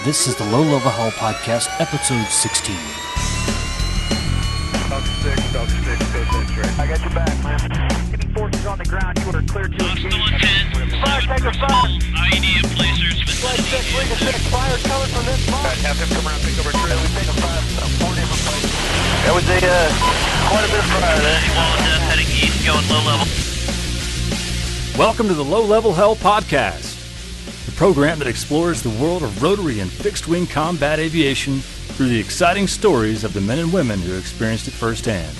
This is the Low Level Hell Podcast, episode 16. Dog 6, go straight. I got your back, man. Getting forces on the ground, you are clear to engage. Fire, take a fire. IED in placers. Flight 6, ring of 6, fire coming from this spot. Have him come around, take over trail. We take a fire from 4 different places. That was quite a bit of fire there. Wall of death heading east, going low level. Welcome to the Low Level Hell Podcast, the program that explores the world of rotary and fixed-wing combat aviation through the exciting stories of the men and women who experienced it firsthand.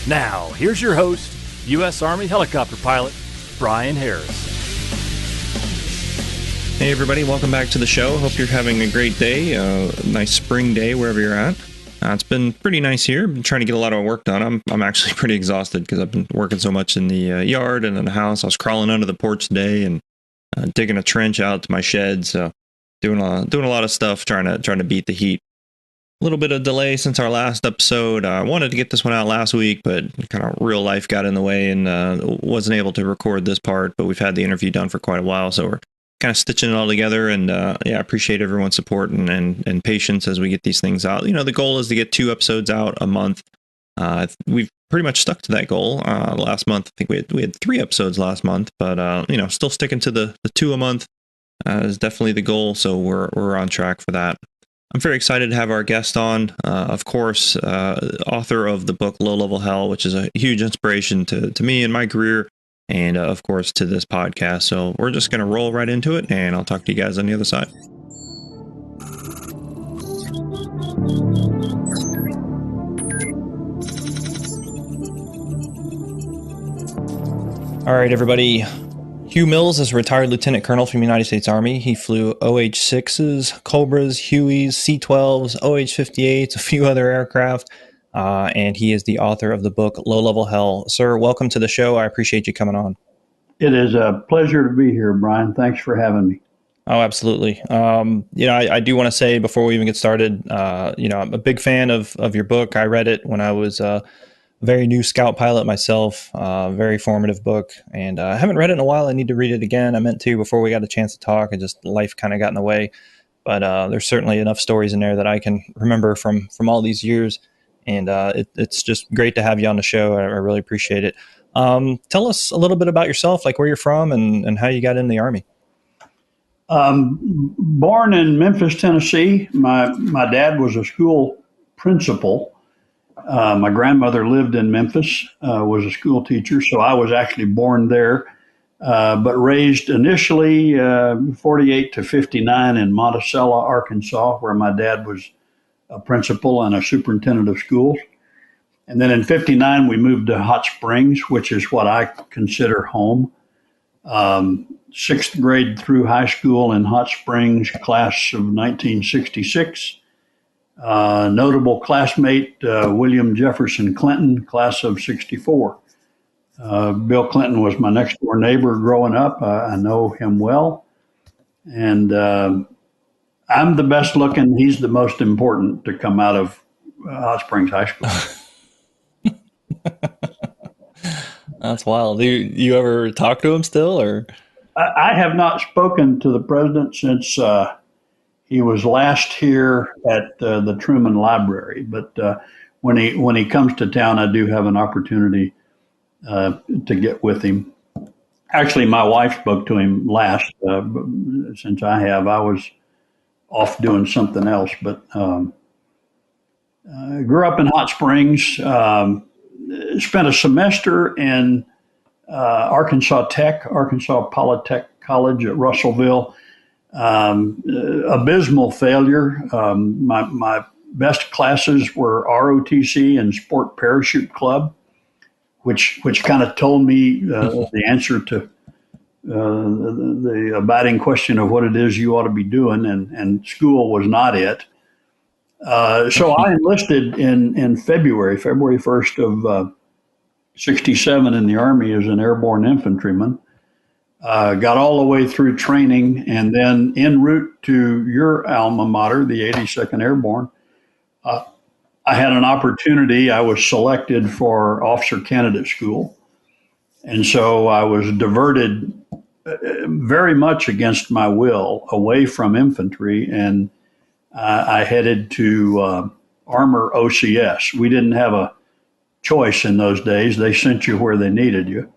Now, here's your host, U.S. Army helicopter pilot, Brian Harris. Hey everybody, welcome back to the show. Hope you're having a great day, nice spring day wherever you're at. It's been pretty nice here. I've been trying to get a lot of work done. I'm actually pretty exhausted because I've been working so much in the yard and in the house. I was crawling under the porch today and digging a trench out to my shed. So doing a lot of stuff, trying to beat the heat. A little bit of delay since our last episode. I wanted to get this one out last week, but kind of real life got in the way and wasn't able to record this part. But we've had the interview done for quite a while, so we're kind of stitching it all together, and I appreciate everyone's support and patience as we get these things out. You know, the goal is to get 2 episodes out a month. We've pretty much stuck to that goal. Last month, I think we had 3 episodes last month, but still sticking to the 2 a month is definitely the goal. So we're on track for that. I'm very excited to have our guest on. Of course, author of the book Low Level Hell, which is a huge inspiration to me in my career. And of course to this podcast. So we're just going to roll right into it, and I'll talk to you guys on the other side. All right, everybody. Hugh Mills is a retired lieutenant colonel from the United States Army. He flew OH-6s, Cobras, Hueys, C-12s, OH-58s, a few other aircraft. And he is the author of the book, Low Level Hell. Sir, welcome to the show. I appreciate you coming on. It is a pleasure to be here, Brian. Thanks for having me. Oh, absolutely. I do want to say before we even get started, I'm a big fan of your book. I read it when I was a very new Scout pilot myself, very formative book. And I haven't read it in a while. I need to read it again. I meant to before we got a chance to talk, and just life kind of got in the way. But there's certainly enough stories in there that I can remember from all these years. And it's just great to have you on the show. I really appreciate it. Tell us a little bit about yourself, like where you're from and how you got in the Army. Born in Memphis, Tennessee. My dad was a school principal. My grandmother lived in Memphis, was a school teacher, so I was actually born there, but raised initially 48 to 59 in Monticello, Arkansas, where my dad was a principal and a superintendent of schools. And then in 59, we moved to Hot Springs, which is what I consider home. 6th grade through high school in Hot Springs, class of 1966. Notable classmate, William Jefferson Clinton, class of 64. Bill Clinton was my next door neighbor growing up. I know him well. And I'm the best looking. He's the most important to come out of Hot Springs High School. That's wild. Do you ever talk to him still, or? I have not spoken to the president since he was last here at the Truman Library. But when he comes to town, I do have an opportunity to get with him. Actually, my wife spoke to him last. Since I was off doing something else, but grew up in Hot Springs, spent a semester in Arkansas Polytech College at Russellville. Abysmal failure. My best classes were ROTC and Sport Parachute Club, which kind of told me the answer to the abiding question of what it is you ought to be doing, and school was not it. So I enlisted in February 1st of 67 in the Army as an airborne infantryman. Got all the way through training, and then en route to your alma mater, the 82nd Airborne, I had an opportunity. I was selected for officer candidate school. And so I was diverted very much against my will away from infantry, and I headed to Armor OCS. We didn't have a choice in those days. They sent you where they needed you.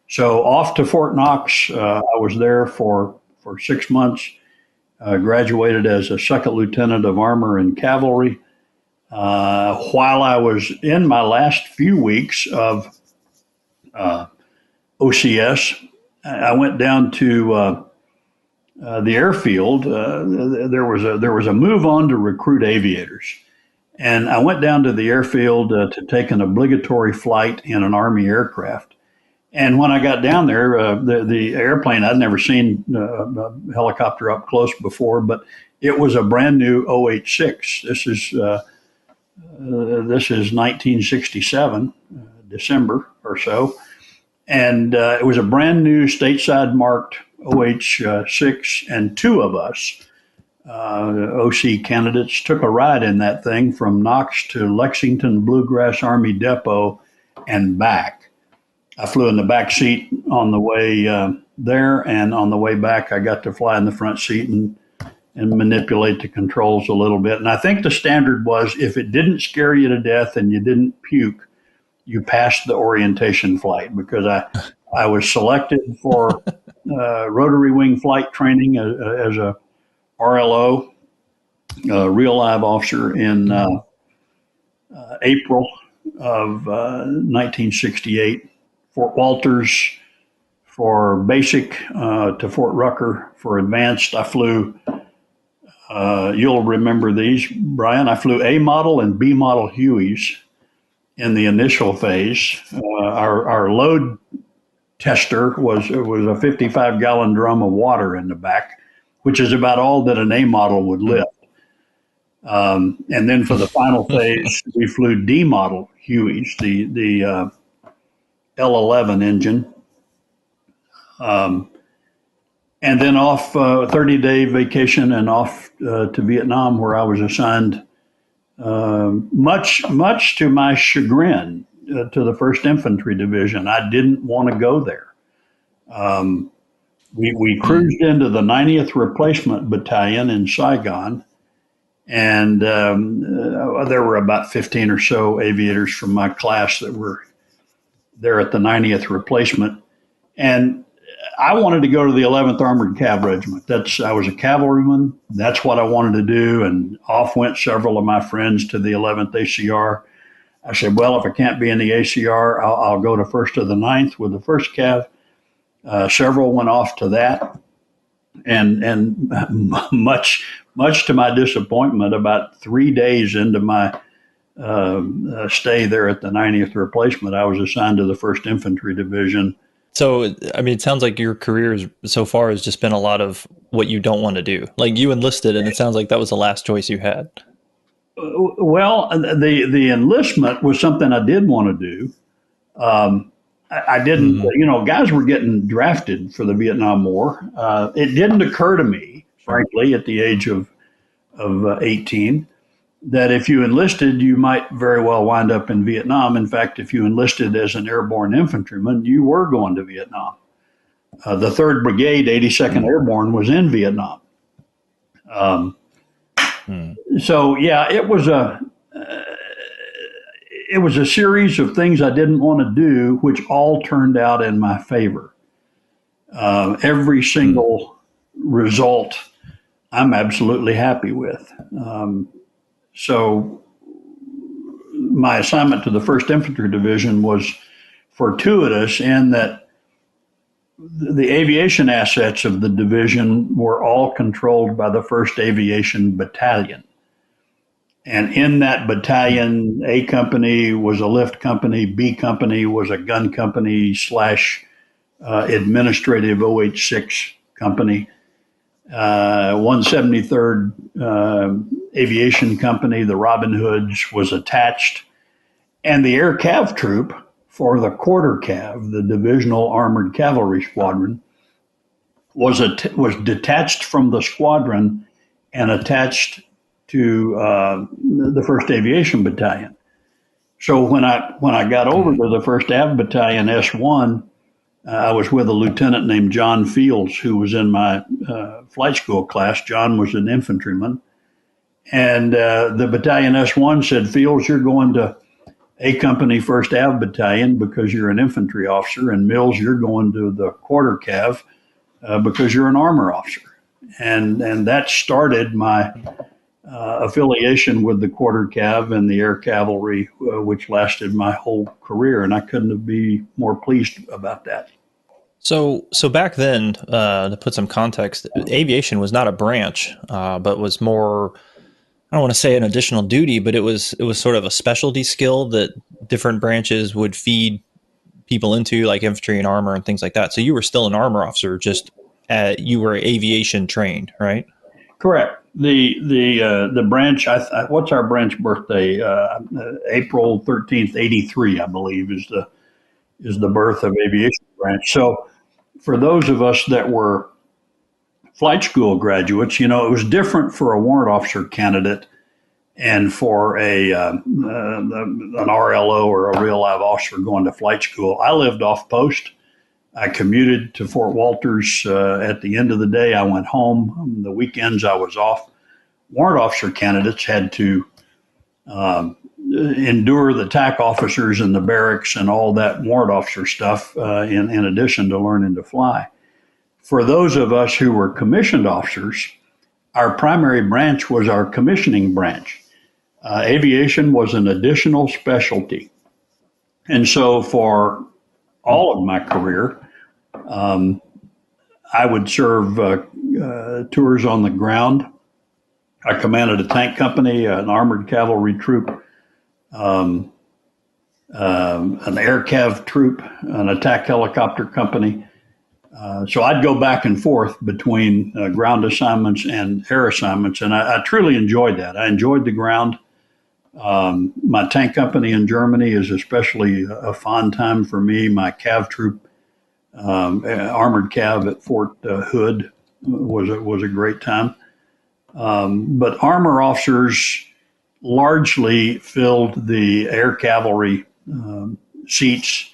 So off to Fort Knox. I was there for 6 months. Graduated as a second lieutenant of Armor and Cavalry. While I was in my last few weeks of OCS, I went down to the airfield. There was a move on to recruit aviators, and I went down to the airfield to take an obligatory flight in an Army aircraft. And when I got down there, the airplane, I'd never seen a helicopter up close before, but it was a brand new OH-6. This is 1967, December or so. And it was a brand new stateside marked OH-6, and two of us, OC candidates, took a ride in that thing from Knox to Lexington Bluegrass Army Depot and back. I flew in the back seat on the way there, and on the way back, I got to fly in the front seat and manipulate the controls a little bit. And I think the standard was if it didn't scare you to death and you didn't puke, you passed the orientation flight, because I was selected for rotary wing flight training as a RLO, real live officer, in April of 1968. Fort Walters for basic, to Fort Rucker for advanced. I flew, you'll remember these, Brian. I flew A model and B model Hueys in the initial phase. Our load tester was a 55-gallon drum of water in the back, which is about all that an A model would lift. And then for the final phase, we flew D model Hueys, the L11 engine. And then off 30-day vacation and off to Vietnam, where I was assigned, much to my chagrin, to the 1st Infantry Division. I didn't want to go there. We cruised into the 90th Replacement Battalion in Saigon, and there were about 15 or so aviators from my class that were there at the 90th Replacement. And I wanted to go to the 11th Armored Cav Regiment. I was a cavalryman. That's what I wanted to do. And off went several of my friends to the 11th ACR. I said, well, if I can't be in the ACR, I'll go to 1st of the 9th with the 1st Cav. Several went off to that. And much to my disappointment, about 3 days into my stay there at the 90th Replacement, I was assigned to the 1st Infantry Division. So, I mean, it sounds like your career so far has just been a lot of what you don't want to do. Like, you enlisted, and it sounds like that was the last choice you had. Well, the enlistment was something I did want to do. I didn't, guys were getting drafted for the Vietnam War. It didn't occur to me, frankly, at the age of 18, that if you enlisted, you might very well wind up in Vietnam. In fact, if you enlisted as an airborne infantryman, you were going to Vietnam. The 3rd Brigade, 82nd Airborne, was in Vietnam. So, yeah, it was a series of things I didn't want to do, which all turned out in my favor. Every single result I'm absolutely happy with. So my assignment to the 1st Infantry Division was fortuitous in that the aviation assets of the division were all controlled by the 1st Aviation Battalion. And in that battalion, A company was a lift company, B company was a gun company / administrative OH-6 company. 173rd Aviation Company, the Robin Hoods, was attached. And the Air Cav Troop for the Quarter Cav, the Divisional Armored Cavalry Squadron, was detached from the squadron and attached to the 1st Aviation Battalion. So when I got over to the 1st Av Battalion S1, I was with a lieutenant named John Fields, who was in my flight school class. John was an infantryman. And the Battalion S1 said, Fields, you're going to A Company 1st Av Battalion because you're an infantry officer. And Mills, you're going to the Quarter Cav because you're an armor officer. And that started my affiliation with the Quarter Cav and the Air Cavalry, which lasted my whole career. And I couldn't be more pleased about that. So back then, to put some context, aviation was not a branch, but was more, I don't want to say an additional duty, but it was sort of a specialty skill that different branches would feed people into, like infantry and armor and things like that. So you were still an armor officer, just you were aviation trained, right? Correct. The branch. What's our branch birthday? April 13th, 83, I believe, is the birth of aviation branch. So for those of us that were flight school graduates, it was different for a warrant officer candidate and for an RLO or a real live officer going to flight school. I lived off post. I commuted to Fort Walters. At the end of the day, I went home. The weekends I was off. Warrant officer candidates had to endure the TAC officers and the barracks and all that warrant officer stuff in addition to learning to fly. For those of us who were commissioned officers, our primary branch was our commissioning branch. Aviation was an additional specialty. And so for all of my career, I would serve tours on the ground. I commanded a tank company, an armored cavalry troop, an air cav troop, an attack helicopter company. So I'd go back and forth between ground assignments and air assignments, and I truly enjoyed that. I enjoyed the ground. My tank company in Germany is especially a fond time for me. My cav troop, armored cav at Fort Hood, was a great time. But armor officers largely filled the air cavalry seats.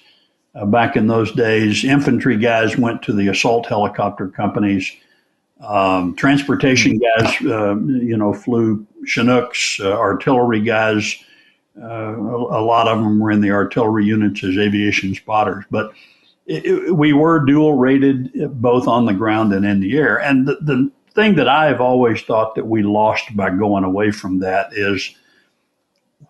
Back in those days, infantry guys went to the assault helicopter companies. Transportation guys, flew Chinooks. Artillery guys, a lot of them were in the artillery units as aviation spotters. But we were dual rated both on the ground and in the air. And the thing that I've always thought that we lost by going away from that is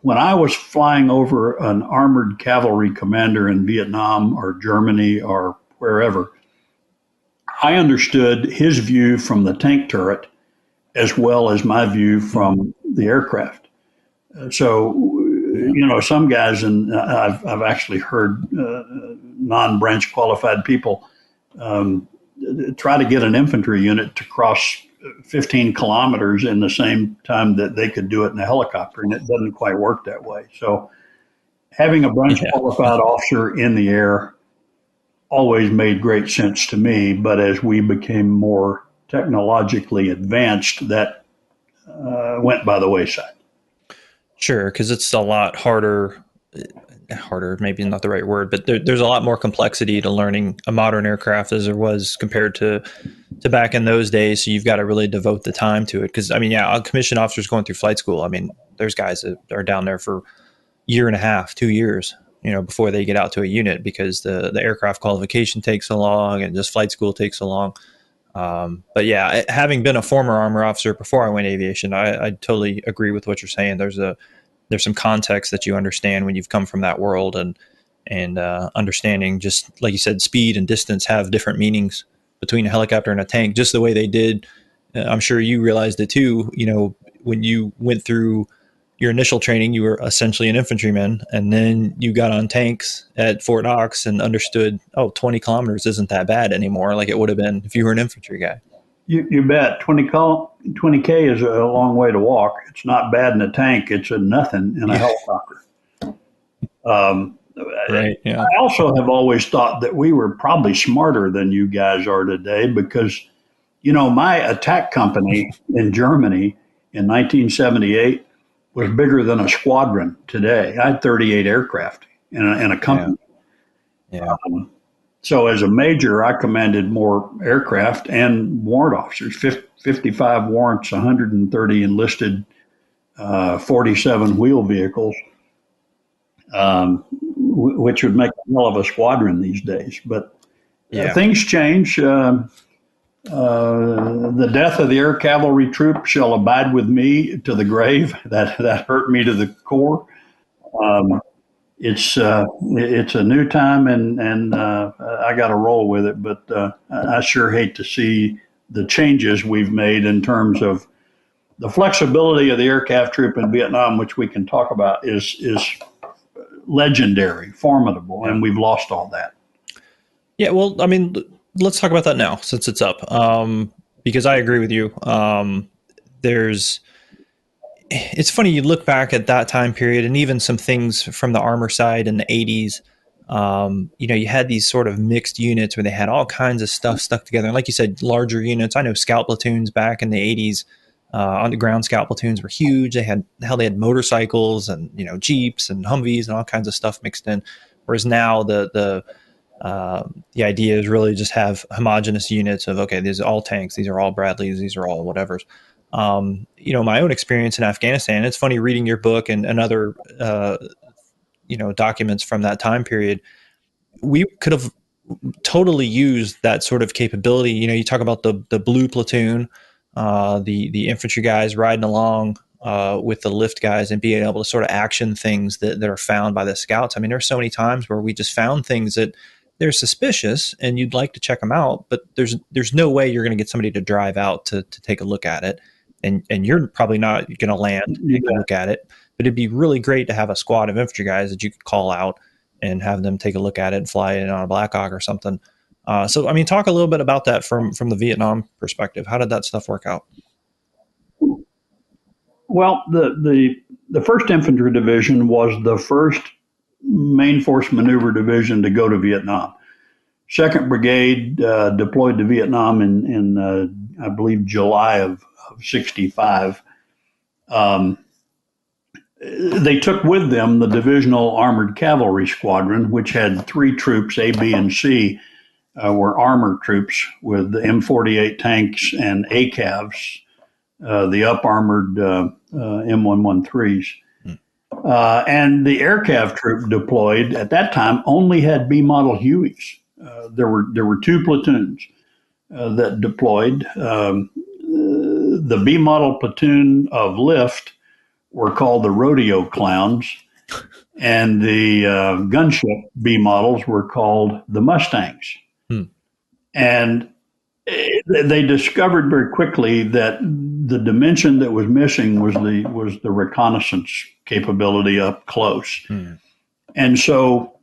when I was flying over an armored cavalry commander in Vietnam or Germany or wherever, I understood his view from the tank turret as well as my view from the aircraft. So, some guys, and I've actually heard non-branch qualified people try to get an infantry unit to cross 15 kilometers in the same time that they could do it in a helicopter, and it doesn't quite work that way. So having a branch qualified officer in the air always made great sense to me, but as we became more technologically advanced, that went by the wayside. Sure, because it's a lot harder, maybe not the right word, but there's a lot more complexity to learning a modern aircraft as there was compared to back in those days. So you've got to really devote the time to it. Because, commissioned officers going through flight school, there's guys that are down there for a year and a half, 2 years, before they get out to a unit because the aircraft qualification takes so long and just flight school takes so long. But yeah, having been a former armor officer before I went aviation, I totally agree with what you're saying. There's some context that you understand when you've come from that world and understanding, just like you said, speed and distance have different meanings between a helicopter and a tank, just the way they did. I'm sure you realized it too. When you went through your initial training, you were essentially an infantryman, and then you got on tanks at Fort Knox and understood, 20 kilometers isn't that bad anymore, like it would have been if you were an infantry guy. You bet. 20K is a long way to walk. It's not bad in a tank. It's a nothing in a helicopter. Right. Yeah. I also have always thought that we were probably smarter than you guys are today because, my attack company in Germany in 1978 was bigger than a squadron today. I had 38 aircraft in a company. Yeah. So as a major, I commanded more aircraft and warrant officers, 55 warrants, 130 enlisted, 47 wheel vehicles, which would make a hell of a squadron these days. But things change. The death of the air cavalry troop shall abide with me to the grave. That hurt me to the core. It's a new time, and I got to roll with it. But I sure hate to see the changes we've made in terms of the flexibility of the air cav troop in Vietnam, which we can talk about, is legendary, formidable, and we've lost all that. Yeah, well, I mean, let's talk about that now since it's up, because I agree with you. It's funny, you look back at that time period and even some things from the armor side in the 80s. You had these sort of mixed units where they had all kinds of stuff stuck together. And like you said, larger units. I know scout platoons back in the 80s, underground scout platoons were huge. They had motorcycles and, Jeeps and Humvees and all kinds of stuff mixed in. Whereas now the idea is really just have homogenous units of, okay, these are all tanks, these are all Bradleys, these are all whatevers. My own experience in Afghanistan, it's funny reading your book and other, documents from that time period. We could have totally used that sort of capability. You talk about the blue platoon, the infantry guys riding along with the lift guys and being able to sort of action things that are found by the scouts. I mean, there's so many times where we just found things that they're suspicious and you'd like to check them out, but there's no way you're going to get somebody to drive out to take a look at it. And you're probably not going to land and take a look at it, but it'd be really great to have a squad of infantry guys that you could call out and have them take a look at it and fly in on a Black Hawk or something. So, I mean, talk a little bit about that from the Vietnam perspective. How did that stuff work out? Well, the 1st Infantry Division was the first main force maneuver division to go to Vietnam. 2nd Brigade deployed to Vietnam in I believe, July of 65. They took with them the Divisional Armored Cavalry Squadron, which had 3 troops, A, B, and C, were armored troops with the M48 tanks and ACAVs, the up-armored M113s. And the aircav troop deployed at that time only had B-model Hueys. There were 2 platoons that deployed. The B-model platoon of lift were called the Rodeo Clowns, and the gunship B models were called the Mustangs. And they discovered very quickly that the dimension that was missing was the reconnaissance capability up close. And so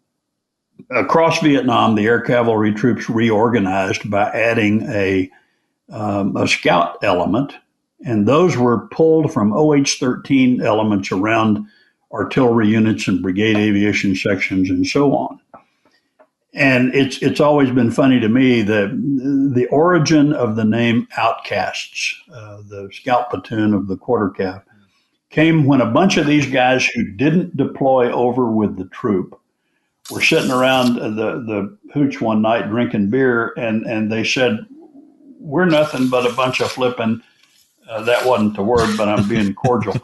across Vietnam, the air cavalry troops reorganized by adding a scout element, and those were pulled from OH-13 elements around artillery units and brigade aviation sections and so on. And it's always been funny to me that the origin of the name Outcasts, the scout platoon of the quarter cav, came when a bunch of these guys who didn't deploy over with the troop were sitting around the hooch one night drinking beer, and they said, "We're nothing but a bunch of flipping," that wasn't the word, but I'm being cordial.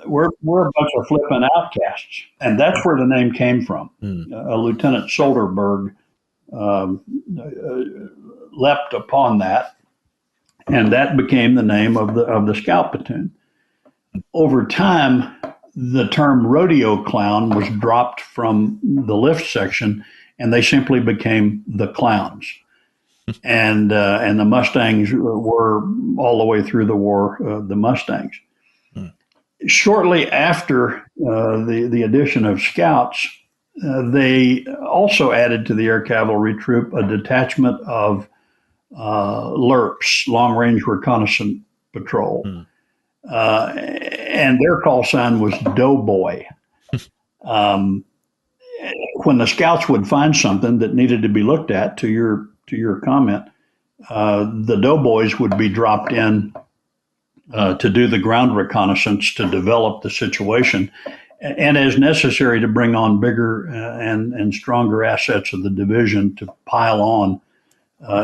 We're a bunch of flipping outcasts. And that's where the name came from. Lieutenant Soderberg leapt upon that, and that became the name of the scout platoon. Over time, the term rodeo clown was dropped from the lift section, and they simply became the Clowns. And the Mustangs were all the way through the war, the Mustangs. Shortly after the addition of scouts, they also added to the air cavalry troop a detachment of LRPs, long range reconnaissance patrol. And their call sign was Doughboy. When the scouts would find something that needed to be looked at, to your comment, the Doughboys would be dropped in to do the ground reconnaissance to develop the situation. and as necessary to bring on bigger and stronger assets of the division to pile on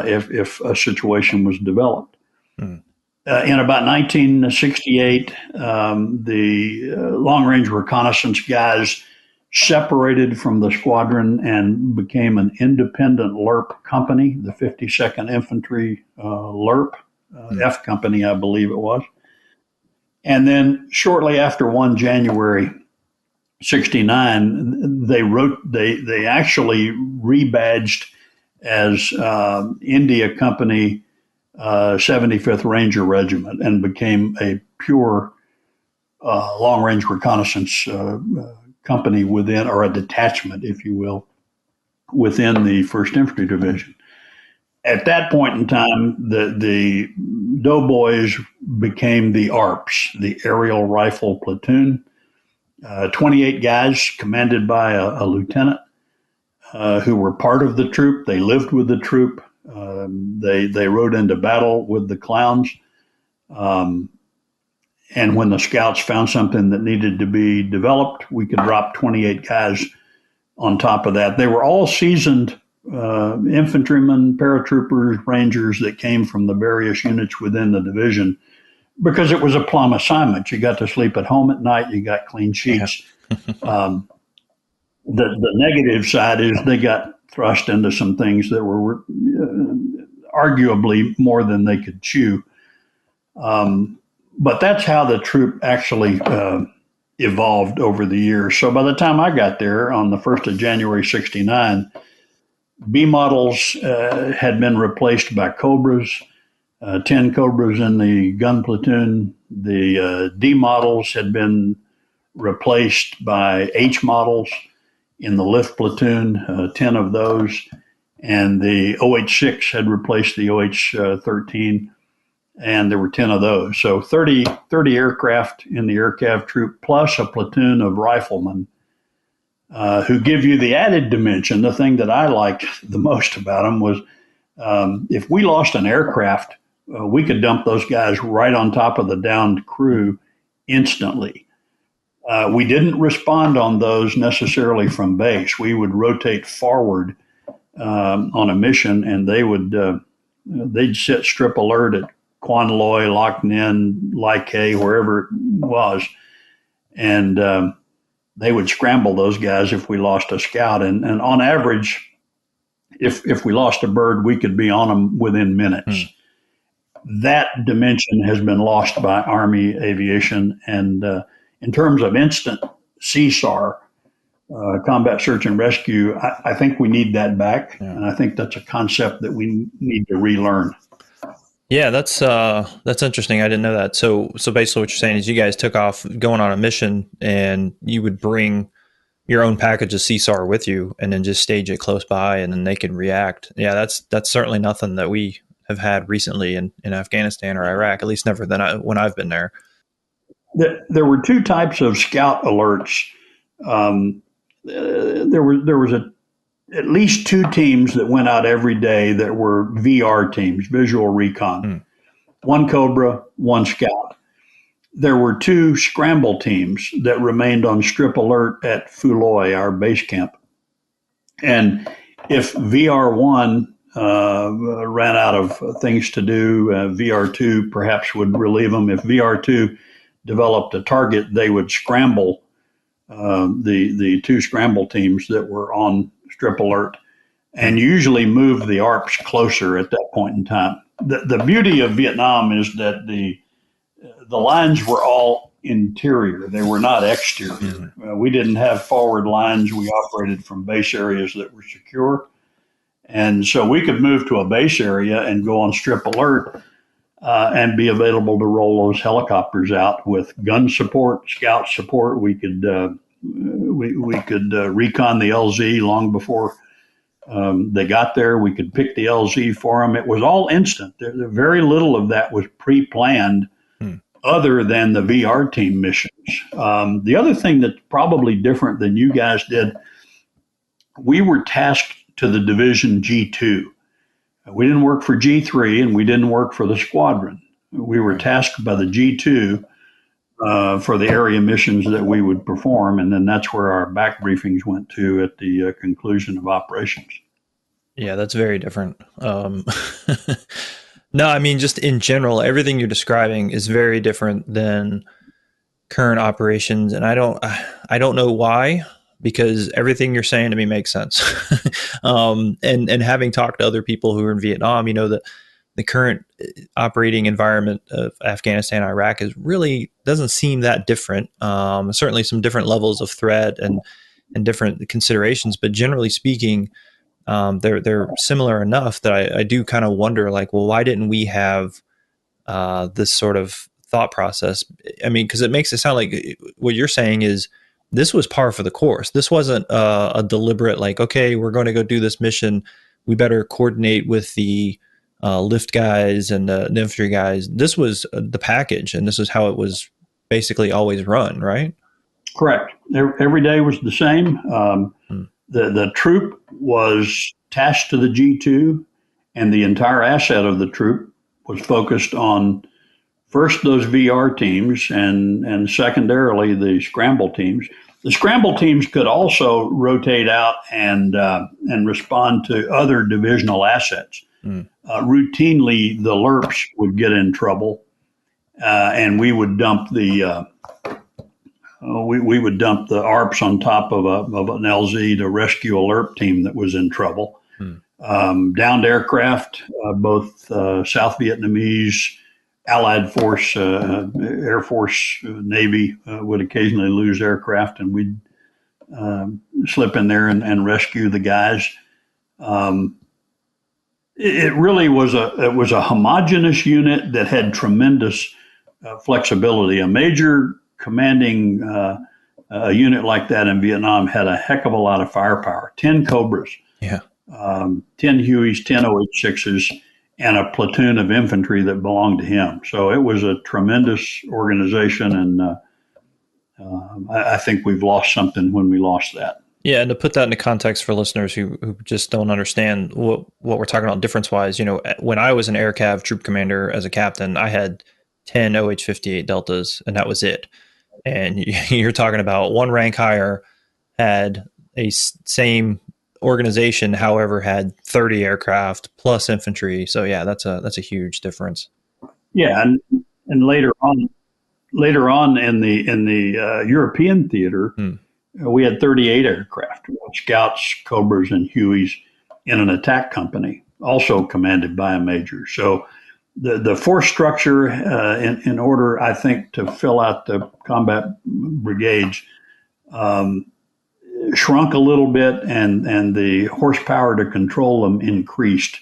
if a situation was developed. In about 1968, the long-range reconnaissance guys separated from the squadron and became an independent LRP company, the 52nd Infantry LRP, F Company, I believe it was. And then shortly after 1 January 69, they actually rebadged as India Company 75th Ranger Regiment and became a pure long-range reconnaissance company within, or a detachment, if you will, within the 1st Infantry Division. At that point in time, the Doughboys became the ARPs, the Aerial Rifle Platoon. 28 guys commanded by a lieutenant who were part of the troop. They lived with the troop. They rode into battle with the clowns. And when the scouts found something that needed to be developed, we could drop 28 guys on top of that. They were all seasoned infantrymen, paratroopers, rangers that came from the various units within the division, because it was a plum assignment. You got to sleep at home at night. You got clean sheets. The negative side is they got thrust into some things that were arguably more than they could chew. But that's how the troop actually evolved over the years. So by the time I got there on the 1st of January, 69, B models had been replaced by Cobras, 10 Cobras in the gun platoon. The D models had been replaced by H models in the lift platoon, 10 of those. And the OH-6 had replaced the OH-13, and there were 10 of those. So 30 aircraft in the aircav troop, plus a platoon of riflemen who give you the added dimension. The thing that I liked the most about them was if we lost an aircraft, we could dump those guys right on top of the downed crew instantly. We didn't respond on those necessarily from base. We would rotate forward on a mission, and they'd sit strip alert at Quan Loy, Loch Ninh, Lai Kay, wherever it was, and they would scramble those guys if we lost a scout. And on average, if we lost a bird, we could be on them within minutes. That dimension has been lost by Army aviation, and in terms of instant CSAR, combat search and rescue, I think we need that back, and I think that's a concept that we need to relearn. Yeah, that's interesting. I didn't know that. So basically, what you're saying is you guys took off going on a mission, and you would bring your own package of CSAR with you, and then just stage it close by, and then they can react. Yeah, that's certainly nothing that we have had recently in Afghanistan or Iraq. At least never when I've been there. There were two types of scout alerts. There was at least two teams that went out every day that were VR teams, visual recon. One Cobra, one Scout. There were two scramble teams that remained on strip alert at Fuloy, our base camp. And if VR1 ran out of things to do, VR2 perhaps would relieve them. If VR2 developed a target, they would scramble the two scramble teams that were on strip alert, and usually move the ARPs closer at that point in time. The beauty of Vietnam is that the lines were all interior. They were not exterior. We didn't have forward lines. We operated from base areas that were secure. And so we could move to a base area and go on strip alert and be available to roll those helicopters out with gun support, scout support. We could recon the LZ long before they got there. We could pick the LZ for them. It was all instant. Very little of that was pre-planned other than the VR team missions. The other thing that's probably different than you guys did, we were tasked to the division G2. We didn't work for G3 and we didn't work for the squadron. We were tasked by the G2 for the area missions that we would perform, and then that's where our back briefings went to at the conclusion of operations. Yeah, that's very different. No, I mean, just in general, everything you're describing is very different than current operations, and I don't know why, because everything you're saying to me makes sense. And having talked to other people who are in Vietnam, you know that the current operating environment of Afghanistan, Iraq is really doesn't seem that different. Certainly some different levels of threat and different considerations, but generally speaking, they're similar enough that I do kind of wonder, like, well, why didn't we have this sort of thought process? I mean, because it makes it sound like what you're saying is this was par for the course. This wasn't a deliberate, like, okay, we're going to go do this mission. We better coordinate with the lift guys and the infantry guys. This was the package, and this is how it was basically always run, right? Correct. Every day was the same. The troop was attached to the G2, and the entire asset of the troop was focused on first those VR teams and secondarily the scramble teams. The scramble teams could also rotate out and respond to other divisional assets. Routinely, the LRPs would get in trouble, and we would dump the we would dump the ARPs on top of an LZ to rescue a LRP team that was in trouble. Downed aircraft, both South Vietnamese, Allied Force, Air Force, Navy would occasionally lose aircraft, and we'd slip in there and rescue the guys. It really was a homogeneous unit that had tremendous flexibility. A major commanding a unit like that in Vietnam had a heck of a lot of firepower. 10 Cobras, 10 Hueys, 10 OH-6s, and a platoon of infantry that belonged to him. So it was a tremendous organization, and I think we've lost something when we lost that. Yeah, and to put that into context for listeners who just don't understand what we're talking about difference-wise, you know, when I was an Air Cav troop commander as a captain, I had 10 OH-58 Deltas, and that was it. And you're talking about one rank higher had a same organization, however, had 30 aircraft plus infantry. So yeah, that's a huge difference. Yeah, and later on in the European theater, we had 38 aircraft, Scouts, Cobras, and Hueys in an attack company, also commanded by a major. So the force structure, in order, I think, to fill out the combat brigades, shrunk a little bit, and the horsepower to control them increased.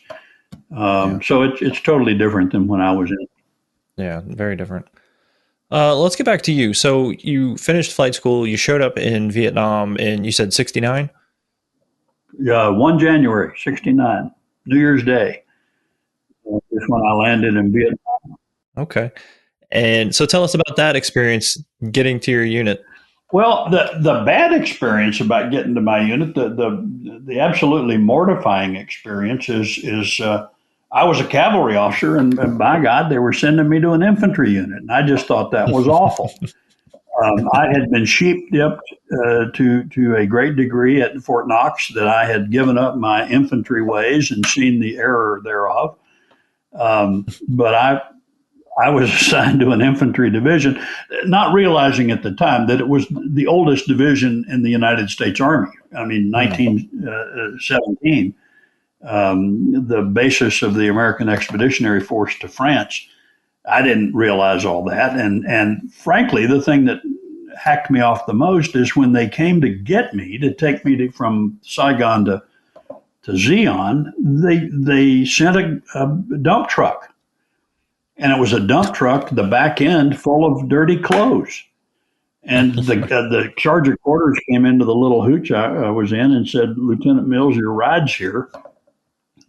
So it's totally different than when I was in. Yeah, very different. Let's get back to you. So you finished flight school. You showed up in Vietnam, and you said 69? 1 January, 69, New Year's Day. Is when I landed in Vietnam. Okay. And so tell us about that experience, getting to your unit. Well, the bad experience about getting to my unit, the absolutely mortifying experience is I was a cavalry officer, and by God, they were sending me to an infantry unit, and I just thought that was awful. I had been sheep-dipped to a great degree at Fort Knox, that I had given up my infantry ways and seen the error thereof. But I was assigned to an infantry division, not realizing at the time that it was the oldest division in the United States Army. I mean, 1917, the basis of the American Expeditionary Force to France. I didn't realize all that. And frankly, the thing that hacked me off the most is when they came to get me, to take me from Saigon to Xi'an, they sent a dump truck. And it was a dump truck, the back end full of dirty clothes. And the sergeant quarters came into the little hooch I was in and said, "Lieutenant Mills, your ride's here."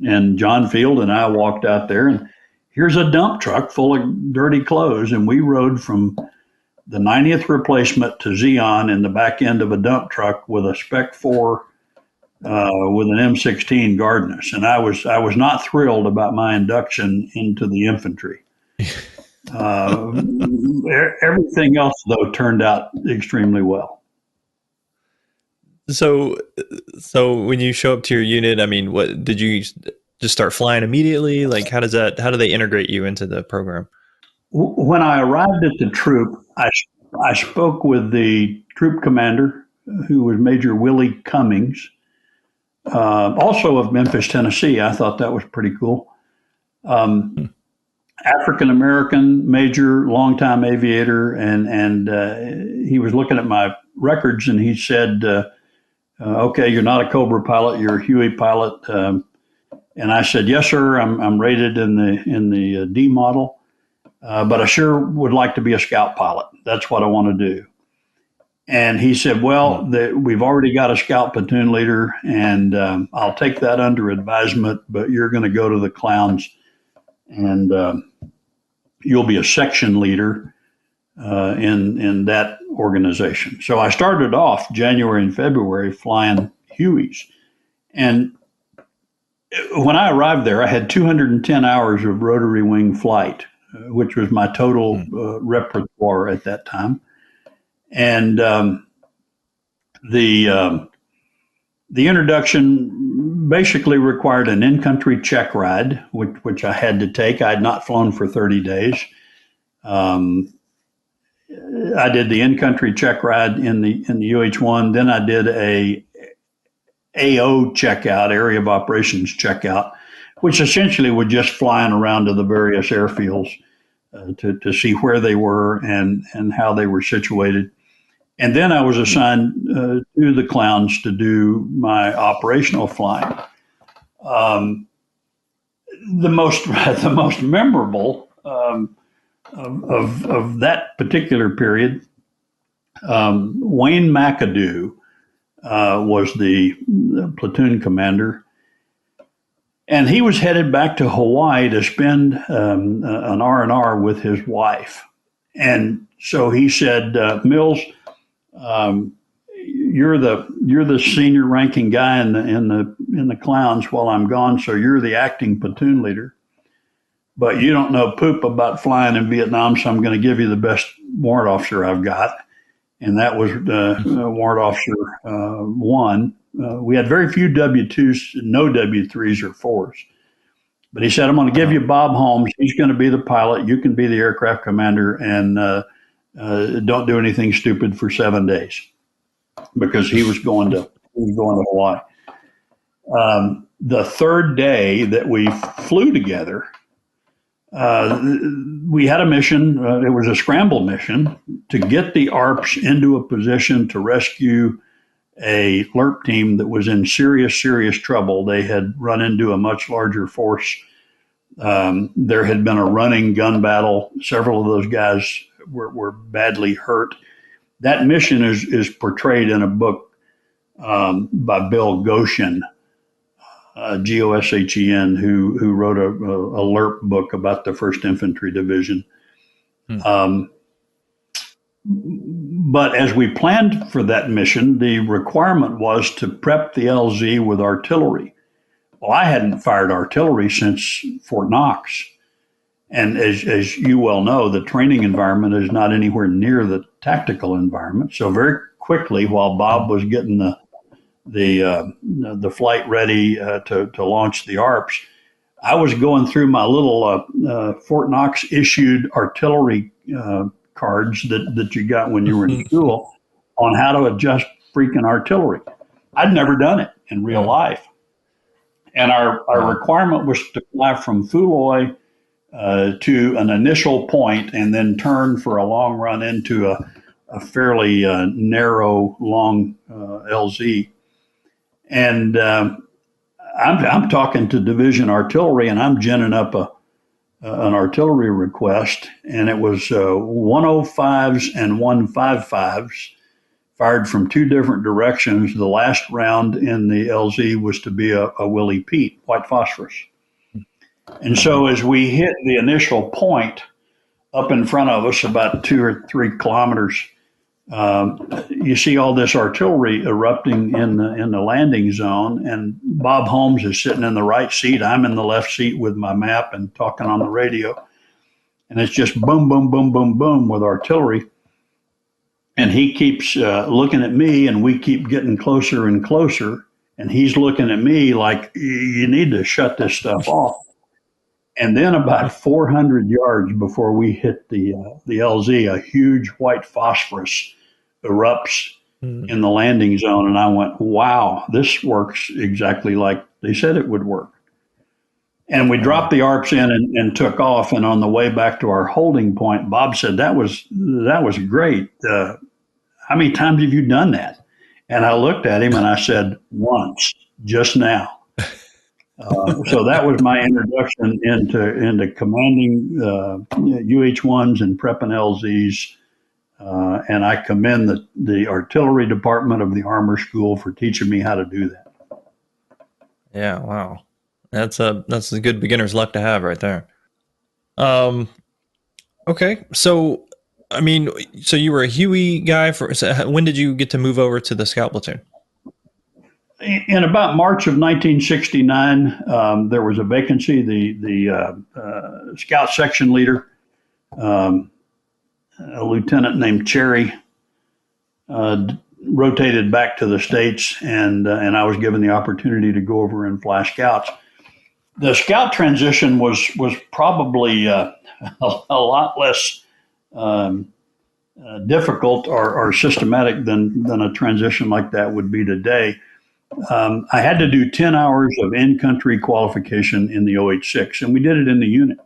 And John Field and I walked out there, and here's a dump truck full of dirty clothes. And we rode from the 90th replacement to Xi'an in the back end of a dump truck with a Spec 4 with an M16 guarding us. And I was not thrilled about my induction into the infantry. Everything else, though, turned out extremely well. So when you show up to your unit, I mean, what did you just start flying immediately? Like, how do they integrate you into the program? When I arrived at the troop, I spoke with the troop commander, who was Major Willie Cummings, also of Memphis, Tennessee. I thought that was pretty cool. African American major, longtime aviator, and he was looking at my records, and he said, "Okay, you're not a Cobra pilot, you're a Huey pilot." And I said, "Yes, sir. I'm rated in the D model, but I sure would like to be a Scout pilot. That's what I want to do." And he said, "Well, we've already got a Scout platoon leader, and I'll take that under advisement. But you're going to go to the Clowns, and you'll be a section leader in that organization." So I started off January and February flying Hueys. And when I arrived there, I had 210 hours of rotary wing flight, which was my total repertoire at that time. And the introduction basically required an in-country check ride, which I had to take. I had not flown for 30 days. I did the in-country check ride in the UH-1. Then I did a AO checkout, area of operations checkout, which essentially was just flying around to the various airfields to see where they were and how they were situated. And then I was assigned to the Clowns to do my operational flying. The most memorable of that particular period, Wayne McAdoo was the platoon commander, and he was headed back to Hawaii to spend an R&R with his wife. And so he said, "Mills, you're the senior ranking guy in the Clowns while I'm gone, so you're the acting platoon leader. But you don't know poop about flying in Vietnam, so I'm going to give you the best warrant officer I've got." And that was Warrant Officer 1. We had very few W-2s, no W-3s or 4s. But he said, "I'm going to give you Bob Holmes. He's going to be the pilot. You can be the aircraft commander, and don't do anything stupid for 7 days," because he was going to Hawaii. The third day that we flew together, we had a mission. It was a scramble mission to get the ARPs into a position to rescue a LRP team that was in serious trouble. They had run into a much larger force. There had been a running gun battle. Several of those guys were badly hurt. That mission is portrayed in a book by Bill Goshen, Goshen, who wrote a LRP book about the 1st Infantry Division. But as we planned for that mission, the requirement was to prep the LZ with artillery. Well, I hadn't fired artillery since Fort Knox. And as you well know, the training environment is not anywhere near the tactical environment. So very quickly, while Bob was getting the flight ready to launch the ARPs, I was going through my little Fort Knox issued artillery cards that you got when you were in school on how to adjust freaking artillery. I'd never done it in real life. And our requirement was to fly from Fuloy to an initial point and then turn for a long run into a fairly narrow, long LZ. And I'm talking to Division Artillery, and I'm ginning up an artillery request, and it was 105s and 155s fired from two different directions. The last round in the LZ was to be a Willie Pete, white phosphorus. And so as we hit the initial point up in front of us, about 2 or 3 kilometers, you see all this artillery erupting in the landing zone, and Bob Holmes is sitting in the right seat. I'm in the left seat with my map and talking on the radio. and it's just boom, boom, boom, boom, boom with artillery. And he keeps looking at me, and we keep getting closer and closer. And he's looking at me like, you need to shut this stuff off. And then about 400 yards before we hit the LZ, a huge white phosphorus erupts in the landing zone. And I went, wow, this works exactly like they said it would work. And we dropped the ARPs in and took off. And on the way back to our holding point, Bob said, that was great. How many times have you done that? And I looked at him and I said, once, just now. So that was my introduction into commanding UH-1s and prepping LZs. And I commend the artillery department of the Armor School for teaching me how to do that. Yeah, wow. That's a good beginner's luck to have right there. Okay, so I mean, so you were a Huey guy so when did you get to move over to the Scout platoon? In about March of 1969, there was a vacancy. The Scout section leader, a lieutenant named Cherry, rotated back to the States, and I was given the opportunity to go over and fly Scouts. The Scout transition was probably a lot less difficult or systematic than a transition like that would be today. I had to do 10 hours of in-country qualification in the OH-6, and we did it in the unit.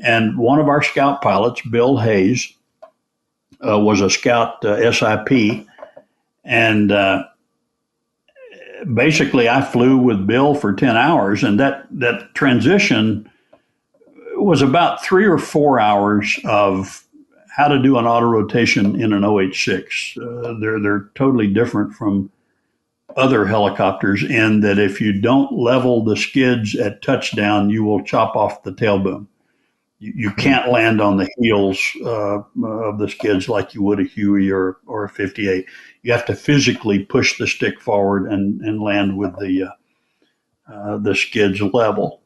And one of our Scout pilots, Bill Hayes, was a Scout SIP, and basically I flew with Bill for 10 hours, and that transition was about 3 or 4 hours of how to do an auto rotation in an OH-6. They're totally different from other helicopters in that if you don't level the skids at touchdown, you will chop off the tail boom. You can't land on the heels of the skids like you would a Huey or a 58. You have to physically push the stick forward and land with the skids level.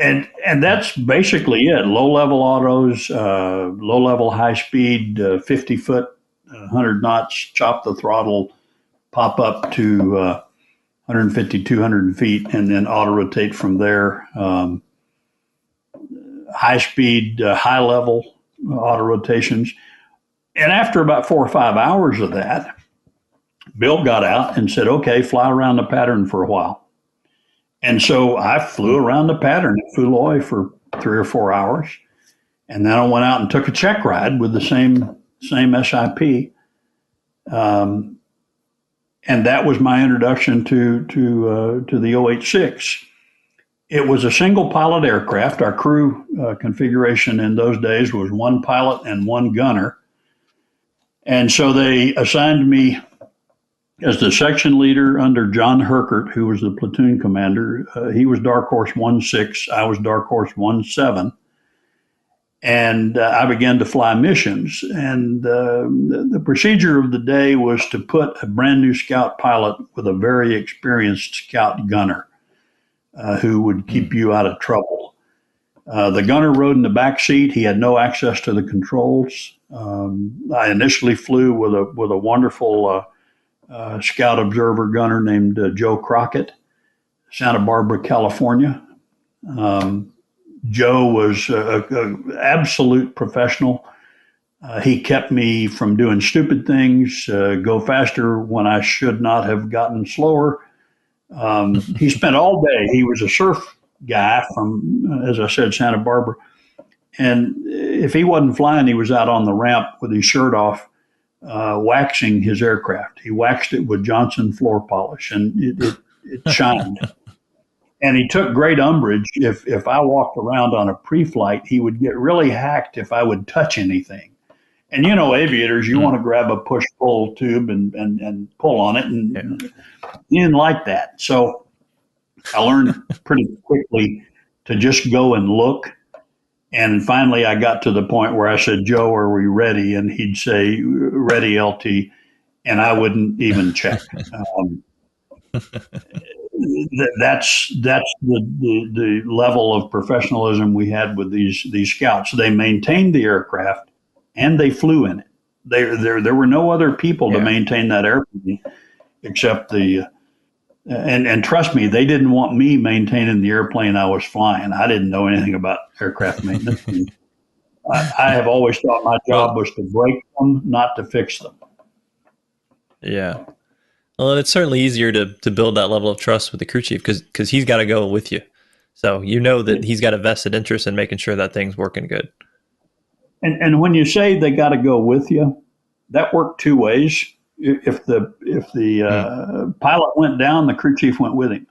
And that's basically it. Low level autos, low level high speed, 50 foot, 100 knots, chop the throttle, pop up to 150, 200 feet, and then auto rotate from there. High speed, high level auto rotations. And after about 4 or 5 hours of that, Bill got out and said, okay, fly around the pattern for a while. And so I flew around the pattern at Fuloy for 3 or 4 hours. And then I went out and took a check ride with the same SIP. And that was my introduction to the OH-6. It was a single pilot aircraft. Our crew configuration in those days was 1 pilot and 1 gunner. And so they assigned me as the section leader under John Herkert, who was the platoon commander. He was Dark Horse 1-6. I was Dark Horse 1-7. And I began to fly missions. And the procedure of the day was to put a brand new Scout pilot with a very experienced Scout gunner who would keep you out of trouble. The gunner rode in the back seat. He had no access to the controls. I initially flew with a wonderful Scout observer gunner named Joe Crockett, Santa Barbara, California. Joe was an absolute professional. He kept me from doing stupid things, go faster when I should not have gotten slower. He spent all day. He was a surf guy from, as I said, Santa Barbara. And if he wasn't flying, he was out on the ramp with his shirt off, waxing his aircraft. He waxed it with Johnson floor polish, and it shined. And he took great umbrage if I walked around on a pre-flight. He would get really hacked if I would touch anything. And you know, aviators, you want to grab a push-pull tube and pull on it, and he didn't like that. So I learned pretty quickly to just go and look. And finally, I got to the point where I said, Joe, are we ready? And he'd say, ready, LT. And I wouldn't even check. that's the level of professionalism we had with these scouts. They maintained the aircraft and they flew in it. There were no other people to maintain that airplane except and trust me, they didn't want me maintaining the airplane I was flying. I didn't know anything about aircraft maintenance. I have always thought my job was to break them, not to fix them. Yeah. Well, and it's certainly easier to build that level of trust with the crew chief because he's got to go with you. So you know that he's got a vested interest in making sure that thing's working good. And when you say they got to go with you, that worked two ways. If the pilot went down, the crew chief went with him.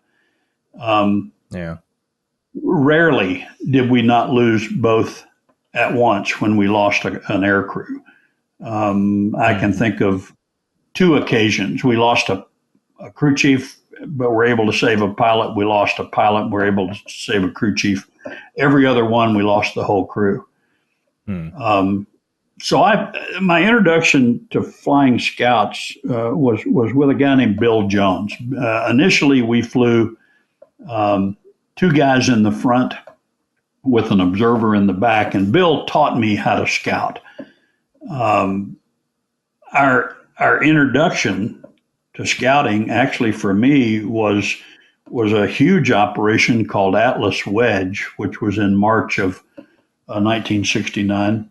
Rarely did we not lose both at once when we lost an air crew. I can think of two occasions. We lost a crew chief, but we're able to save a pilot. We lost a pilot, we're able to save a crew chief. Every other one, we lost the whole crew. So my introduction to flying scouts was with a guy named Bill Jones. Initially, we flew two guys in the front with an observer in the back, and Bill taught me how to scout. Our introduction to scouting, actually for me, was a huge operation called Atlas Wedge, which was in March of 1969.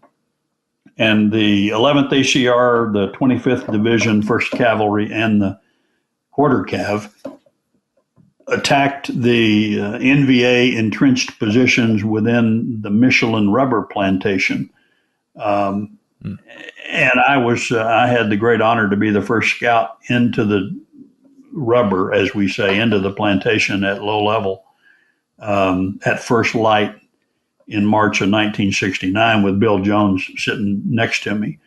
And the 11th ACR, the 25th Division, 1st Cavalry, and the Quarter Cav attacked the NVA entrenched positions within the Michelin rubber plantation. And I had the great honor to be the first scout into the rubber, as we say, into the plantation at low level, at first light in March of 1969 with Bill Jones sitting next to me.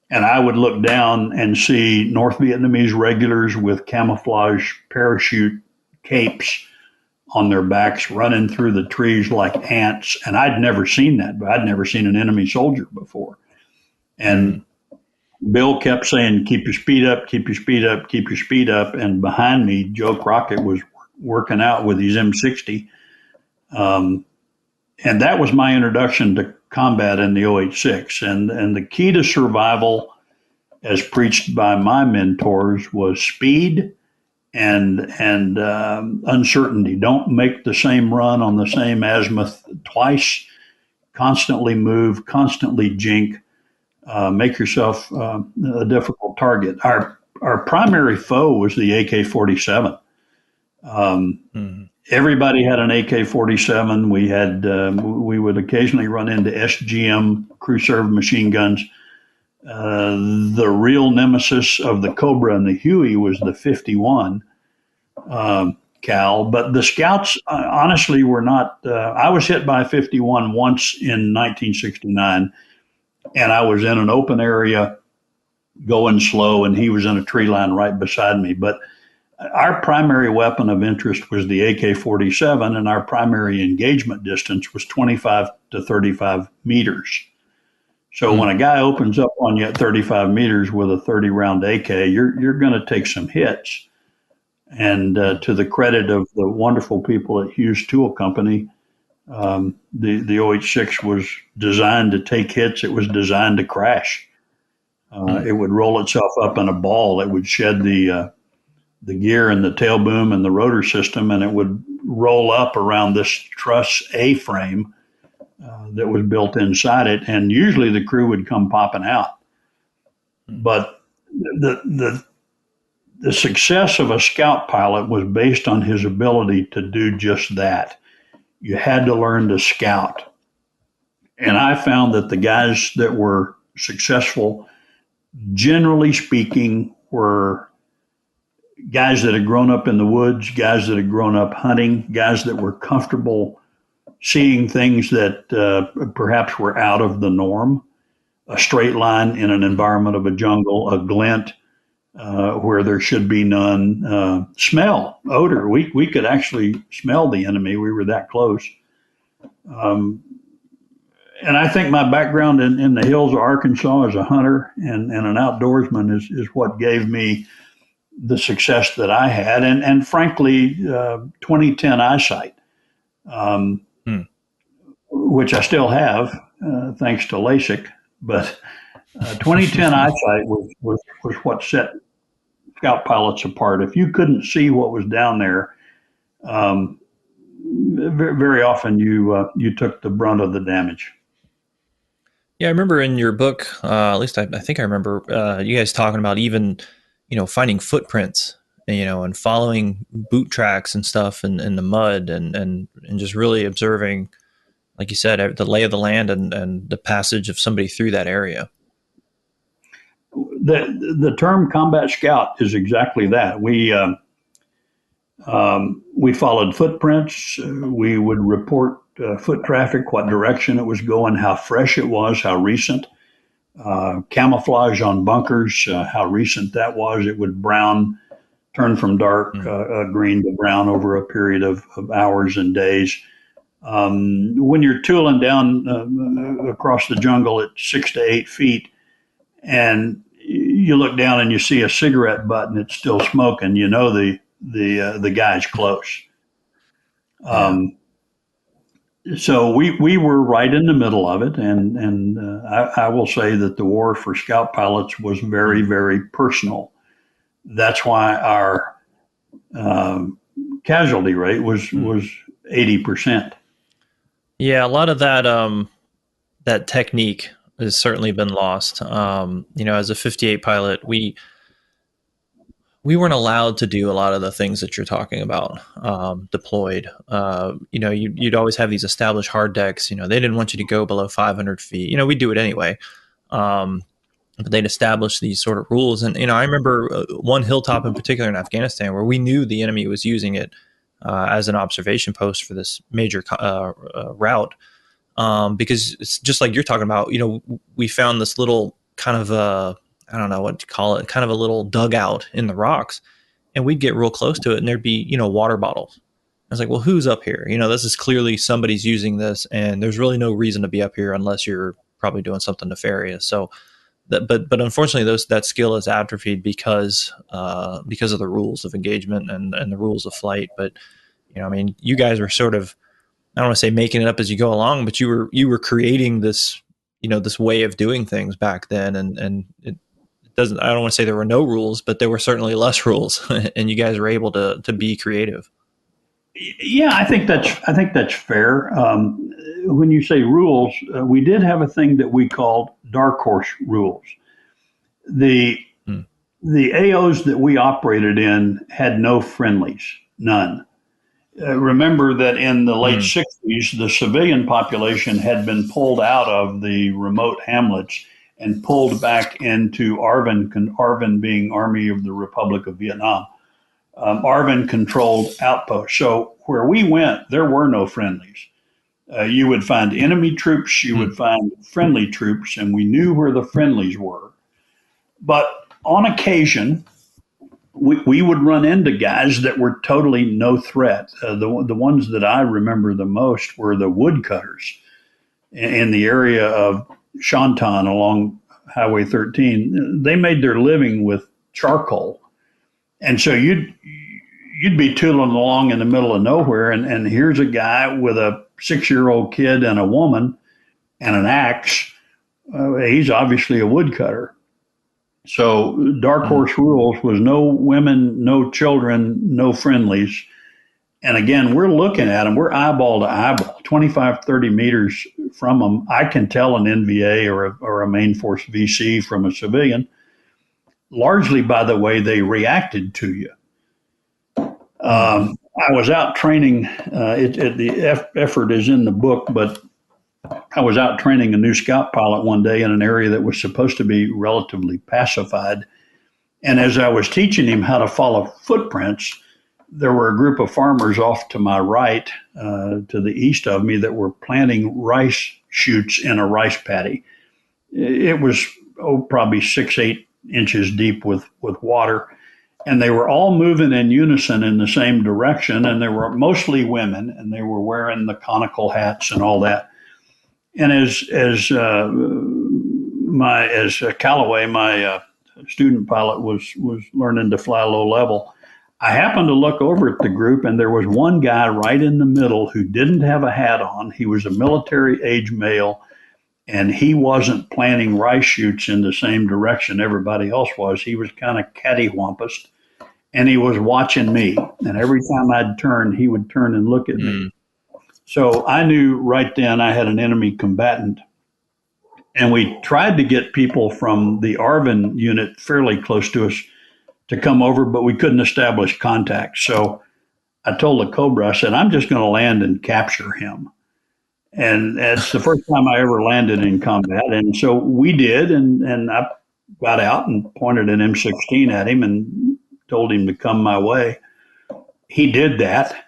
And I would look down and see North Vietnamese regulars with camouflage parachute capes on their backs running through the trees like ants. And I'd never seen that, but I'd never seen an enemy soldier before. And Bill kept saying, keep your speed up, keep your speed up, keep your speed up. And behind me, Joe Crockett was working out with his M60. And that was my introduction to combat in the 086. And the key to survival, as preached by my mentors, was speed and uncertainty. Don't make the same run on the same azimuth twice. Constantly move, constantly jink. Make yourself a difficult target. Our primary foe was the AK-47. Everybody had an AK-47. We would occasionally run into SGM crew-served machine guns. The real nemesis of the Cobra and the Huey was the 51 cal. But the scouts, honestly, were not. I was hit by a 51 once in 1969, and I was in an open area going slow, and he was in a tree line right beside me. But our primary weapon of interest was the AK-47, and our primary engagement distance was 25 to 35 meters. So when a guy opens up on you at 35 meters with a 30-round AK, you're going to take some hits. And to the credit of the wonderful people at Hughes Tool Company, the 086 was designed to take hits. It was designed to crash. It would roll itself up in a ball. It would shed the gear and the tail boom and the rotor system, and it would roll up around this truss A-frame that was built inside it, and usually the crew would come popping out. But the success of a scout pilot was based on his ability to do just that. You had to learn to scout. And I found that the guys that were successful, generally speaking, were guys that had grown up in the woods, guys that had grown up hunting, guys that were comfortable seeing things that perhaps were out of the norm. A straight line in an environment of a jungle, a glint where there should be none, smell, odor. We could actually smell the enemy. We were that close. And I think my background in the hills of Arkansas as a hunter and an outdoorsman is what gave me the success that I had, and frankly, 2010 eyesight, which I still have, thanks to LASIK. But 2010 eyesight was what set Scout pilots apart. If you couldn't see what was down there, very, very often you took the brunt of the damage. Yeah, I remember in your book, at least I think I remember you guys talking about even, finding footprints, and following boot tracks and stuff in the mud and just really observing, like you said, the lay of the land and the passage of somebody through that area. The term combat scout is exactly that. We followed footprints. We would report foot traffic, what direction it was going, how fresh it was, how recent. Camouflage on bunkers, how recent that was. It would brown, turn from dark green to brown over a period of hours and days. When you're tooling down across the jungle at 6 to 8 feet, and you look down and you see a cigarette butt and it's still smoking, you know the guy's close. So we were right in the middle of it, and I will say that the war for Scout pilots was very, very personal. That's why our casualty rate was 80%. Yeah, a lot of that technique has certainly been lost. As a 58 pilot, we weren't allowed to do a lot of the things that you're talking about deployed. You'd always have these established hard decks. They didn't want you to go below 500 feet. We'd do it anyway. But they'd establish these sort of rules. And, I remember one hilltop in particular in Afghanistan where we knew the enemy was using it as an observation post for this major route. Because it's just like you're talking about, we found this little kind of I don't know what to call it, kind of a little dugout in the rocks, and we'd get real close to it and there'd be, water bottles. I was like, well, who's up here? This is clearly somebody's using this, and there's really no reason to be up here unless you're probably doing something nefarious. So but unfortunately that skill is atrophied because of the rules of engagement and the rules of flight. But, you guys were sort of, I don't want to say making it up as you go along, but you were creating this, this way of doing things back then. And it doesn't, I don't want to say there were no rules, but there were certainly less rules and you guys were able to be creative. Yeah, I think that's fair. When you say rules, we did have a thing that we called dark horse rules. The AOs that we operated in had no friendlies, none. Remember that in the late 60s, the civilian population had been pulled out of the remote hamlets and pulled back into ARVN being Army of the Republic of Vietnam, ARVN-controlled outposts. So where we went, there were no friendlies. You would find enemy troops, you would find friendly troops, and we knew where the friendlies were. But on occasion, we would run into guys that were totally no threat. The ones that I remember the most were the woodcutters in the area of Shantan along Highway 13. They made their living with charcoal. And so you'd be tooling along in the middle of nowhere, and here's a guy with a 6-year-old kid and a woman and an axe. He's obviously a woodcutter. So dark horse rules was no women, no children, no friendlies. And again, we're looking at them. We're eyeball to eyeball, 25, 30 meters from them. I can tell an NVA or a main force VC from a civilian, largely by the way they reacted to you. I was out training, the effort is in the book, but I was out training a new Scout pilot one day in an area that was supposed to be relatively pacified. And as I was teaching him how to follow footprints, there were a group of farmers off to my right, to the east of me, that were planting rice shoots in a rice paddy. It was probably 6-8 inches deep with water. And they were all moving in unison in the same direction. And they were mostly women, and they were wearing the conical hats and all that. And as Callaway, my student pilot was learning to fly low level. I happened to look over at the group, and there was one guy right in the middle who didn't have a hat on. He was a military age male, and he wasn't planning rice shoots in the same direction everybody else was. He was kind of cattywampus, and he was watching me. And every time I'd turn, he would turn and look at me. So I knew right then I had an enemy combatant. And we tried to get people from the ARVN unit fairly close to us to come over, but we couldn't establish contact. So I told the Cobra, I said, I'm just going to land and capture him. And it's the first time I ever landed in combat. And so we did, and I got out and pointed an M16 at him and told him to come my way. He did that.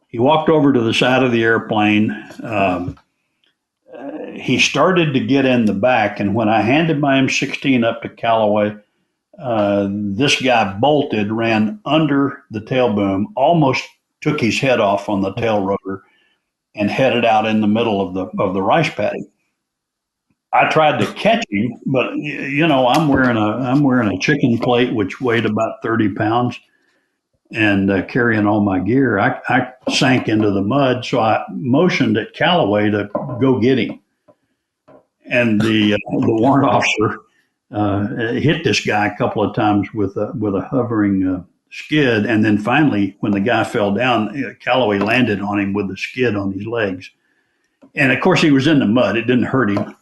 He walked over to the side of the airplane. He started to get in the back, and when I handed my M16 up to Callaway, this guy bolted, ran under the tail boom, almost took his head off on the tail rotor, and headed out in the middle of the rice paddy. I tried to catch him, but I'm wearing a chicken plate which weighed about 30 pounds, and carrying all my gear. I sank into the mud, so I motioned at Callaway to go get him. And the warrant officer hit this guy a couple of times with a hovering skid, and then finally, when the guy fell down, Callaway landed on him with the skid on his legs. And of course, he was in the mud; it didn't hurt him.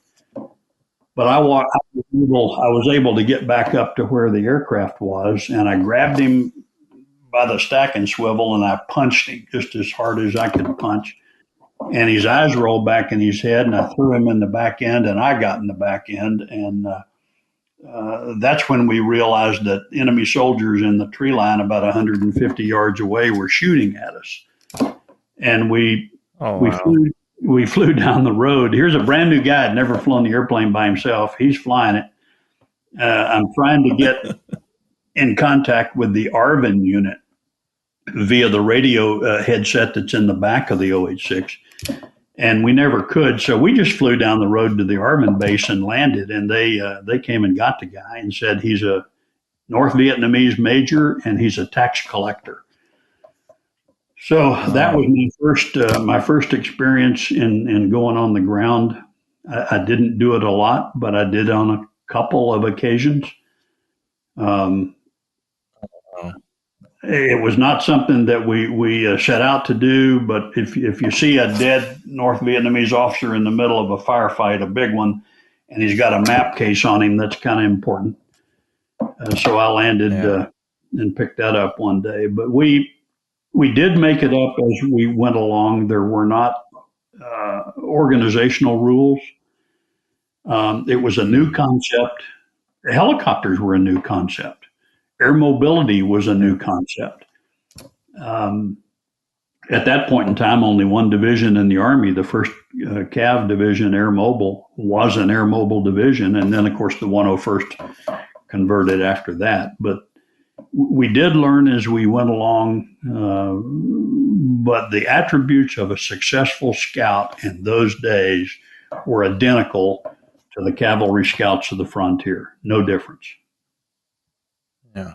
But I was able to get back up to where the aircraft was, and I grabbed him by the stack and swivel, and I punched him just as hard as I could punch. And his eyes rolled back in his head, and I threw him in the back end, and I got in the back end. And that's when we realized that enemy soldiers in the tree line about 150 yards away were shooting at us. And we flew down the road. Here's a brand new guy, had never flown the airplane by himself. He's flying it. I'm trying to get in contact with the ARVN unit via the radio headset that's in the back of the OH-6. And we never could. So we just flew down the road to the ARVN base and landed. And they came and got the guy and said he's a North Vietnamese major and he's a tax collector. So that was my first experience in going on the ground. I didn't do it a lot, but I did on a couple of occasions. It was not something that we set out to do, but if you see a dead North Vietnamese officer in the middle of a firefight, a big one, and he's got a map case on him, that's kind of important. So I landed and picked that up one day. But we did make it up as we went along. There were not organizational rules. It was a new concept. Helicopters were a new concept. Air mobility was a new concept. At that point in time, only one division in the Army, the 1st Cav Division, Air Mobile, was an Air Mobile division. And then, of course, the 101st converted after that. But we did learn as we went along, but the attributes of a successful scout in those days were identical to the cavalry scouts of the frontier. No difference. Yeah.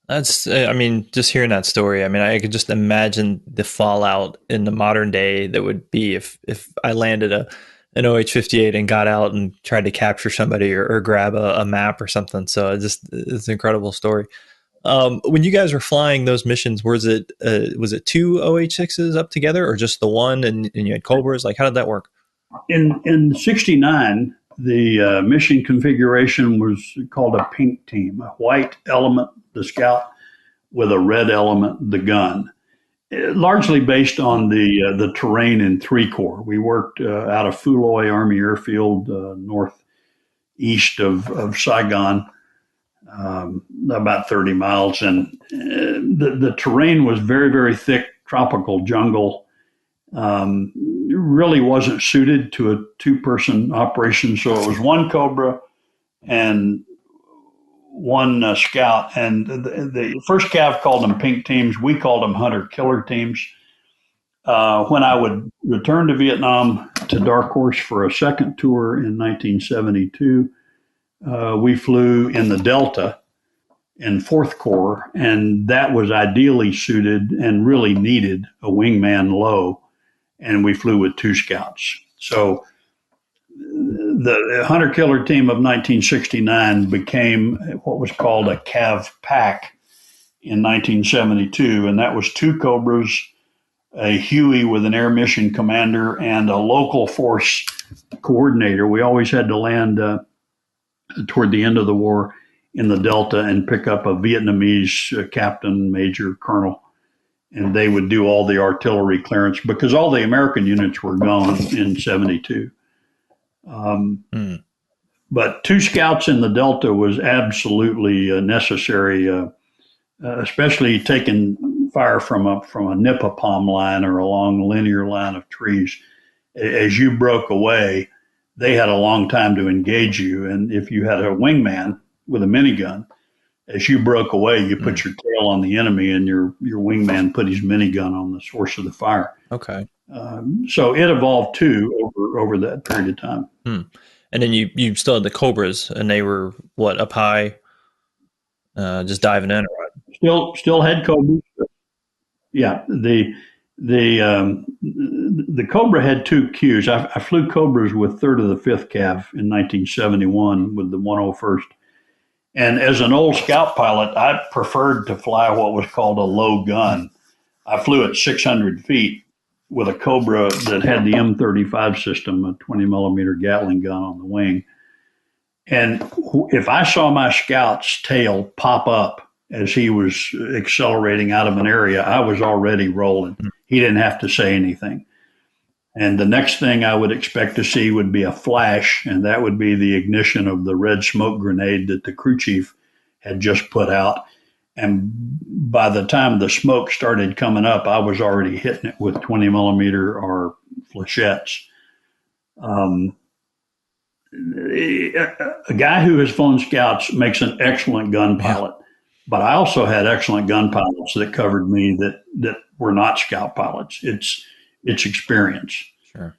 That's, just hearing that story, I could just imagine the fallout in the modern day that would be if I landed an OH-58 and got out and tried to capture somebody or grab a map or something. So it's an incredible story. When you guys were flying those missions, was it 2 OH-6s up together or just the one and you had Cobras? Like, how did that work? In 69, the mission configuration was called a pink team, a white element, the scout, with a red element, the gun. Largely based on the terrain in 3 Corps. We worked out of Fuloy Army Airfield, northeast of Saigon, about 30 miles. And the terrain was very, very thick, tropical jungle. Really wasn't suited to a 2-person operation. So it was 1 Cobra and 1 scout. And the first Cav called them pink teams. We called them hunter-killer teams. When I would return to Vietnam to Dark Horse for a second tour in 1972, we flew in the Delta in 4th Corps, and that was ideally suited and really needed a wingman low, and we flew with 2 scouts. So the Hunter Killer team of 1969 became what was called a CAV pack in 1972, and that was 2 Cobras, a Huey with an air mission commander, and a local force coordinator. We always had to land toward the end of the war in the Delta and pick up a Vietnamese captain, major, colonel, and they would do all the artillery clearance because all the American units were gone in 72. But 2 scouts in the Delta was absolutely necessary, especially taking fire from a nipa palm line or a long linear line of trees. As you broke away, they had a long time to engage you. And if you had a wingman with a minigun, as you broke away, you put your tail on the enemy and your wingman put his minigun on the source of the fire. Okay. So it evolved too over that period of time. And then you still had the Cobras, and they were what, up high, just diving in, or what? Still had Cobras. Yeah, the Cobra had 2 Qs. I flew Cobras with 3rd of the 5th Cav in 1971 with the 101st. And as an old scout pilot, I preferred to fly what was called a low gun. I flew at 600 feet with a Cobra that had the M35 system, a 20 millimeter Gatling gun on the wing. And if I saw my scout's tail pop up as he was accelerating out of an area, I was already rolling. He didn't have to say anything. And the next thing I would expect to see would be a flash, and that would be the ignition of the red smoke grenade that the crew chief had just put out. And by the time the smoke started coming up, I was already hitting it with 20 millimeter or flechettes. A guy who has flown scouts makes an excellent gun pilot, but I also had excellent gun pilots that covered me that were not scout pilots. It's experience. Sure.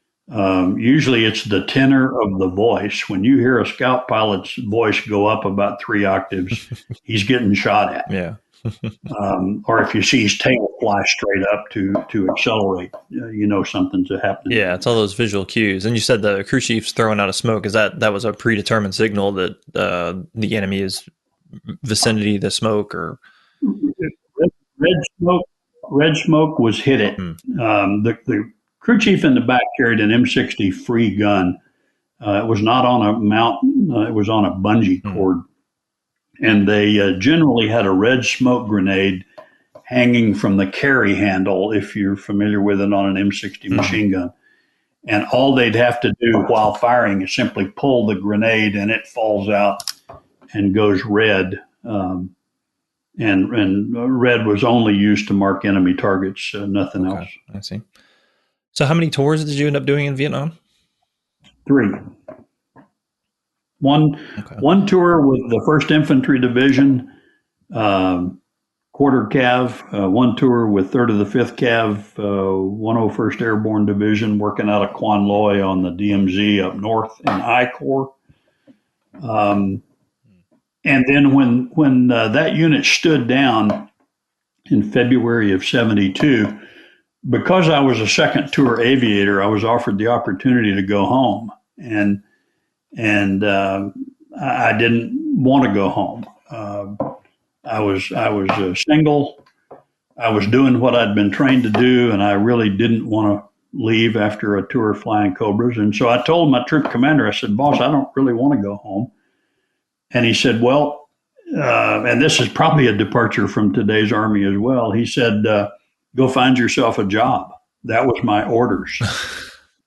Usually it's the tenor of the voice. When you hear a scout pilot's voice go up about 3 octaves, he's getting shot at. Yeah. Or if you see his tail fly straight up to accelerate, you know something's happening. Yeah, it's all those visual cues. And you said the crew chief's throwing out a smoke. Is that was a predetermined signal that the enemy is vicinity of the smoke, or red smoke was hit it. The crew chief in the back carried an M60 free gun. It was not on a mountain. It was on a bungee cord. And they generally had a red smoke grenade hanging from the carry handle, if you're familiar with it, on an M60 machine gun. And all they'd have to do while firing is simply pull the grenade, and it falls out and goes red. And red was only used to mark enemy targets, nothing else. I see. So how many tours did you end up doing in Vietnam? 3. One tour with the 1st Infantry Division, quarter Cav, 1 tour with 3rd of the 5th Cav, 101st Airborne Division, working out of Quan Loy on the DMZ up north in I Corps. And then when that unit stood down in February of 72, because I was a second tour aviator, I was offered the opportunity to go home. And I didn't want to go home. I was single. I was doing what I'd been trained to do, and I really didn't want to leave after a tour flying Cobras. And so I told my troop commander, I said, "Boss, I don't really want to go home." And he said, "Well," and this is probably a departure from today's Army as well. He said, "Go find yourself a job." That was my orders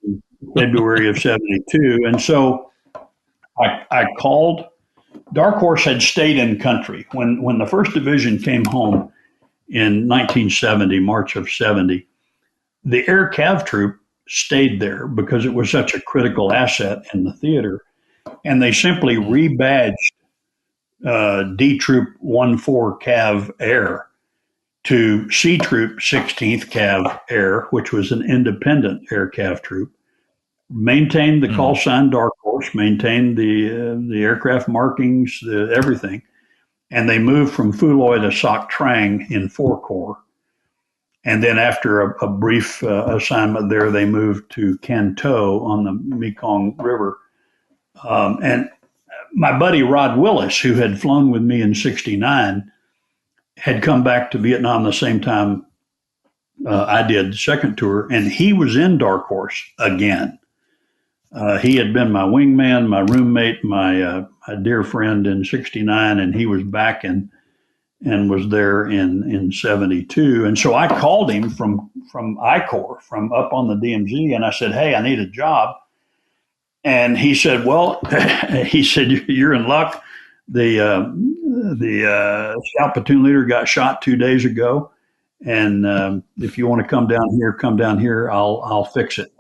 in February of 72. And so I called. Dark Horse had stayed in country. When the 1st Division came home in 1970, March of 70, the Air Cav Troop stayed there because it was such a critical asset in the theater. And they simply rebadged D Troop 14 Cav Air to C Troop 16th Cav Air, which was an independent Air Cav Troop, maintained the call sign Dark Horse, maintained the aircraft markings, everything. And they moved from Fuloy to Soc Trang in 4 Corps. And then after a brief assignment there, they moved to Canto on the Mekong River. And my buddy Rod Willis, who had flown with me in '69, had come back to Vietnam the same time I did the second tour, and he was in Dark Horse again. He had been my wingman, my roommate, my dear friend in '69, and he was back and was there in '72. And so I called him from I-Corps, from up on the DMZ, and I said, "Hey, I need a job." And he said, "Well," he said, "you're in luck. The scout platoon leader got shot 2 days ago, and if you want to come down here. I'll fix it."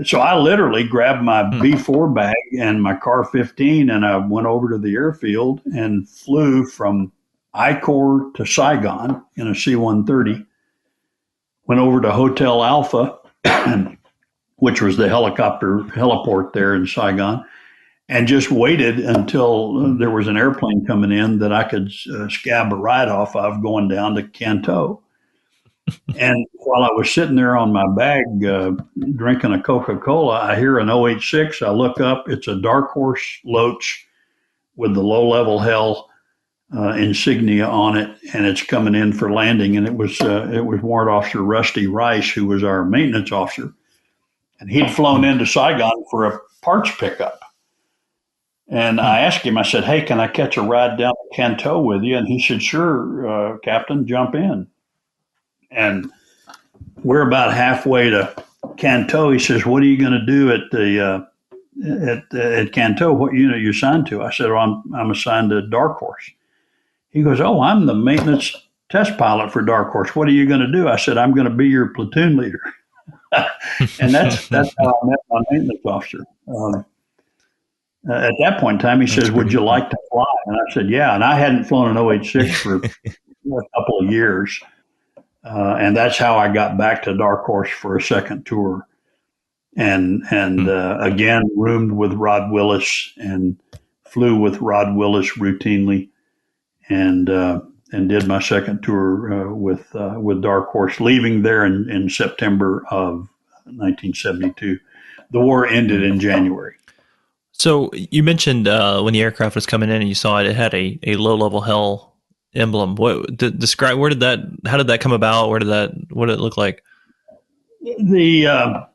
So I literally grabbed my B4 bag and my Car 15, and I went over to the airfield and flew from I-Corps to Saigon in a C-130. Went over to Hotel Alpha, which was the heliport there in Saigon, and just waited until there was an airplane coming in that I could scab a ride off of going down to Canto. And while I was sitting there on my bag drinking a Coca-Cola, I hear an 086. I look up. It's a Dark Horse Loach with the low-level hell insignia on it, and it's coming in for landing. And it was Warrant Officer Rusty Rice, who was our maintenance officer. And he'd flown into Saigon for a parts pickup. And I asked him, I said, "Hey, can I catch a ride down to Canto with you?" And he said, "Sure, Captain, jump in." And we're about halfway to Canto. He says, "What are you going to do at Canto? What unit you assigned to?" I said, "Oh, I'm assigned to Dark Horse." He goes, "Oh, I'm the maintenance test pilot for Dark Horse. What are you going to do?" I said, "I'm going to be your platoon leader." And that's how I met my maintenance officer. At that point in time, he says, "Would you like to fly?" And I said, "Yeah." And I hadn't flown an 086 for a couple of years. And that's how I got back to Dark Horse for a second tour. And again, roomed with Rod Willis and flew with Rod Willis routinely, and did my second tour with Dark Horse, leaving there in September of 1972. The war ended in January. So you mentioned when the aircraft was coming in and you saw it had a low-level hell emblem. Describe how did that come about? What did it look like? The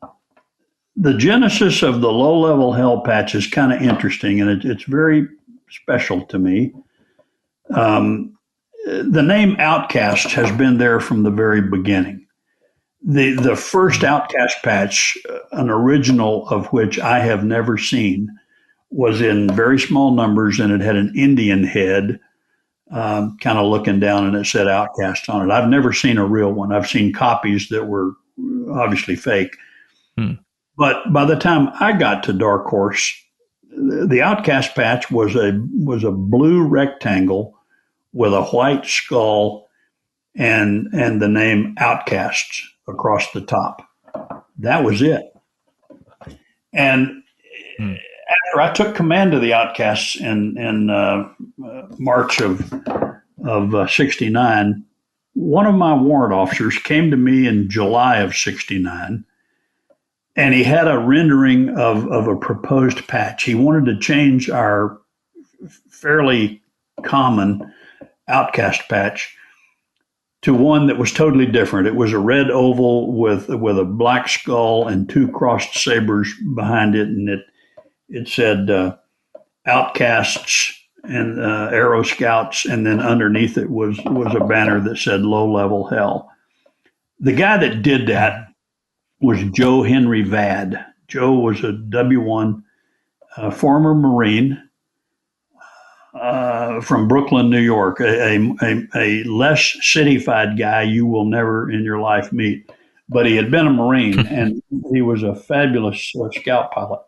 genesis of the low-level hell patch is kind of interesting, and it's very special to me. The name Outcast has been there from the very beginning. The first Outcast patch, an original of which I have never seen, was in very small numbers, and it had an Indian head kind of looking down, and it said Outcast on it. I've never seen a real one. I've seen copies that were obviously fake. But by the time I got to Dark Horse, the Outcast patch was a blue rectangle with a white skull and the name Outcasts across the top. That was it. And after I took command of the Outcasts in March of '69, one of my warrant officers came to me in July of '69, and he had a rendering of a proposed patch. He wanted to change our fairly common Outcast patch to one that was totally different. It was a red oval with a black skull and 2 crossed sabers behind it, and it said Outcasts and Aero Scouts, and then underneath it was a banner that said Low Level Hell. The guy that did that was Joe Henry Vad. Joe was a W1 former Marine from Brooklyn, New York, a less cityfied guy you will never in your life meet. But he had been a Marine, and he was a fabulous scout pilot.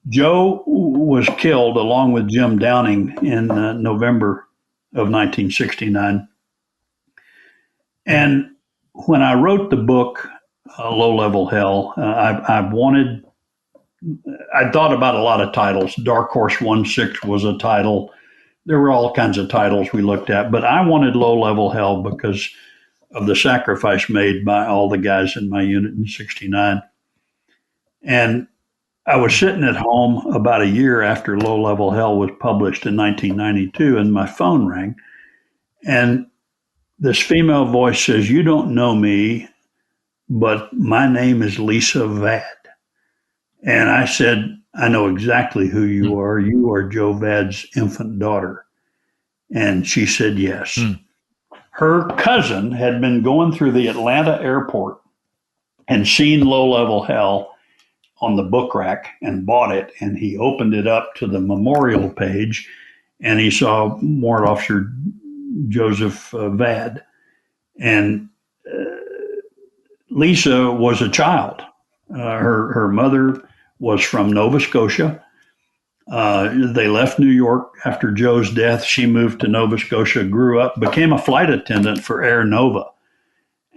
Joe was killed along with Jim Downing in November of 1969. And when I wrote the book, low-level hell. I thought about a lot of titles. Dark Horse 1-6 was a title. There were all kinds of titles we looked at, but I wanted low-level hell because of the sacrifice made by all the guys in my unit in '69. And I was sitting at home about a year after Low Level Hell was published in 1992, and my phone rang. And this female voice says, "You don't know me, but my name is Lisa Vad." And I said, "I know exactly who you are. You are Joe Vad's infant daughter." And she said, "Yes." Her cousin had been going through the Atlanta airport and seen Low Level Hell on the book rack and bought it. And he opened it up to the memorial page and he saw Warrant Officer Joseph Vad. And Lisa was a child. Her mother was from Nova Scotia. They left New York after Joe's death. She moved to Nova Scotia, grew up, became a flight attendant for Air Nova.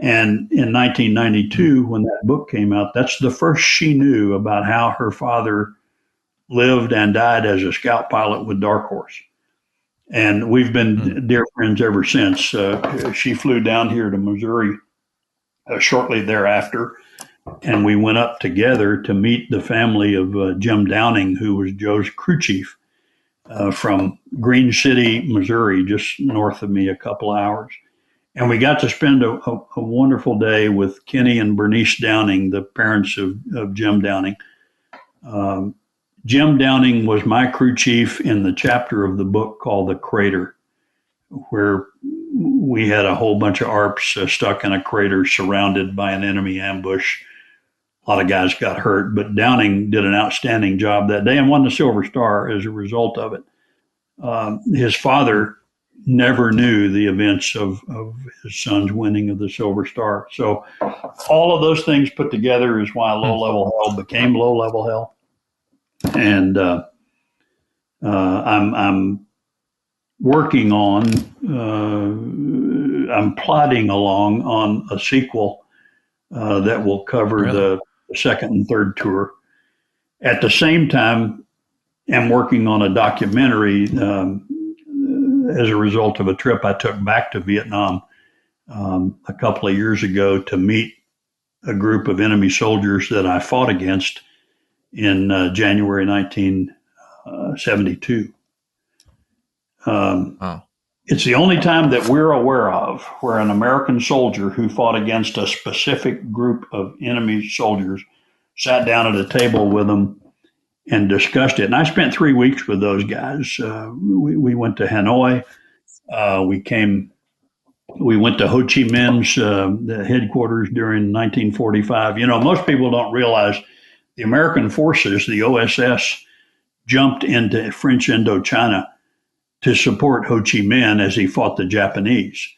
And in 1992, when that book came out, that's the first she knew about how her father lived and died as a scout pilot with Dark Horse. And we've been dear friends ever since. She flew down here to Missouri shortly thereafter, and we went up together to meet the family of Jim Downing, who was Joe's crew chief from Green City, Missouri, just north of me, a couple hours. And we got to spend a wonderful day with Kenny and Bernice Downing, the parents of Jim Downing. Jim Downing was my crew chief in the chapter of the book called The Crater, where we had a whole bunch of ARPs stuck in a crater surrounded by an enemy ambush. A lot of guys got hurt, but Downing did an outstanding job that day and won the Silver Star as a result of it. His father never knew the events of his son's winning of the Silver Star. So all of those things put together is why Low Level Hell became Low Level Hell. And I'm working on, I'm plodding along on a sequel that will cover the second and third tour. At the same time, I'm working on a documentary as a result of a trip I took back to Vietnam a couple of years ago to meet a group of enemy soldiers that I fought against in January 1972. It's the only time that we're aware of where an American soldier who fought against a specific group of enemy soldiers sat down at a table with them and discussed it. And I spent 3 weeks with those guys. We went to Hanoi. We went to Ho Chi Minh's the headquarters during 1945. You know, most people don't realize the American forces, the OSS, jumped into French Indochina to support Ho Chi Minh as he fought the Japanese.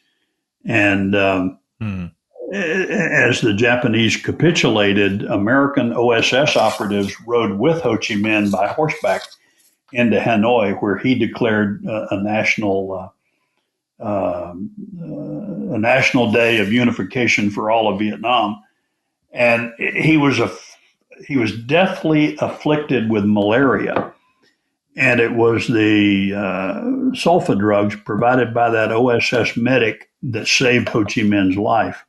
And as the Japanese capitulated, American OSS operatives rode with Ho Chi Minh by horseback into Hanoi, where he declared a national day of unification for all of Vietnam. And he was deathly afflicted with malaria. And it was the sulfa drugs provided by that OSS medic that saved Ho Chi Minh's life.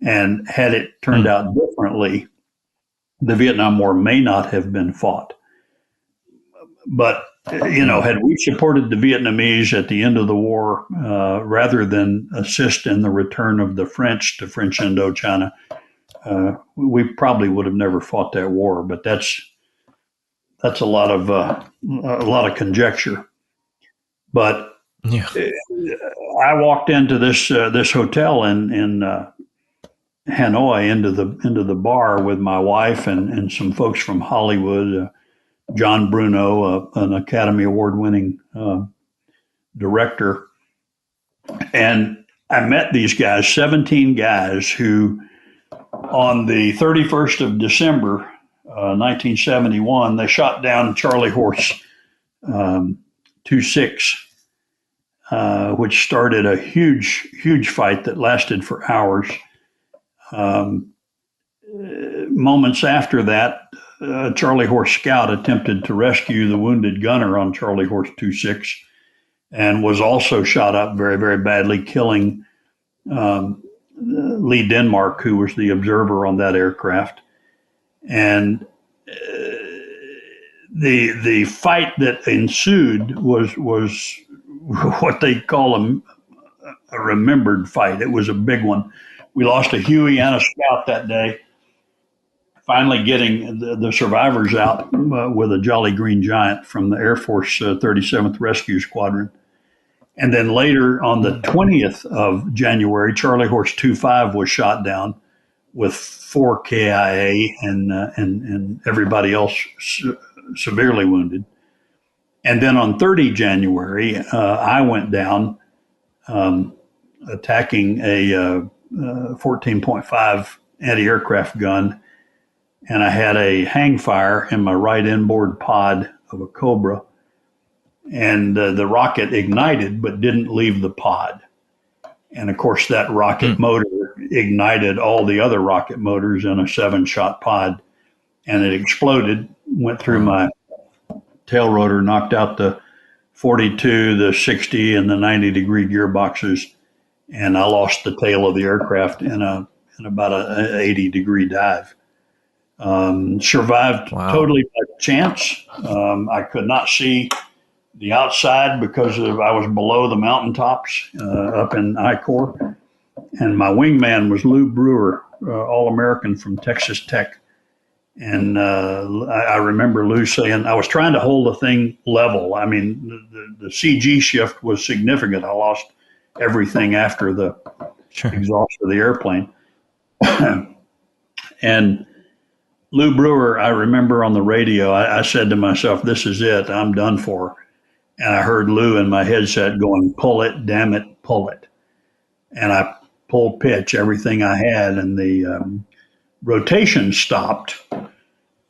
And had it turned out differently, the Vietnam War may not have been fought. But, you know, had we supported the Vietnamese at the end of the war, rather than assist in the return of the French to French Indochina, we probably would have never fought that war. But that's a lot of conjecture. But I walked into this hotel in Hanoi into the bar with my wife and some folks from Hollywood, John Bruno, an Academy Award winning director, and I met these guys, 17 guys who, on the 31st of December, 1971, they shot down Charlie Horse 2-6, which started a huge fight that lasted for hours. moments after that, Charlie Horse Scout attempted to rescue the wounded gunner on Charlie Horse 26 and was also shot up very, very badly, killing Lee Denmark, who was the observer on that aircraft. And the fight that ensued was what they call a remembered fight. It was a big one. We lost a Huey and a Scout that day, finally getting the survivors out with a Jolly Green Giant from the Air Force 37th Rescue Squadron. And then later on the 20th of January, Charlie Horse 25 was shot down with 4 KIA and everybody else severely wounded. And then on 30 January, I went down attacking a 14.5 anti-aircraft gun, and I had a hang fire in my right inboard pod of a Cobra, and the rocket ignited but didn't leave the pod. And of course, that rocket motor ignited all the other rocket motors in a 7-shot pod, and it exploded, went through my tail rotor, knocked out the 42, the 60, and the 90-degree gearboxes, and I lost the tail of the aircraft in about an 80-degree dive. Survived totally by chance. I could not see the outside because I was below the mountaintops up in I-Corps. And my wingman was Lou Brewer, All-American from Texas Tech. And I remember Lou saying, I was trying to hold the thing level. I mean, the CG shift was significant. I lost everything after the exhaust of the airplane. And Lou Brewer, I remember on the radio, I said to myself, this is it, I'm done for. And I heard Lou in my headset going, pull it, damn it, pull it. And I pulled pitch, everything I had, and the rotation stopped.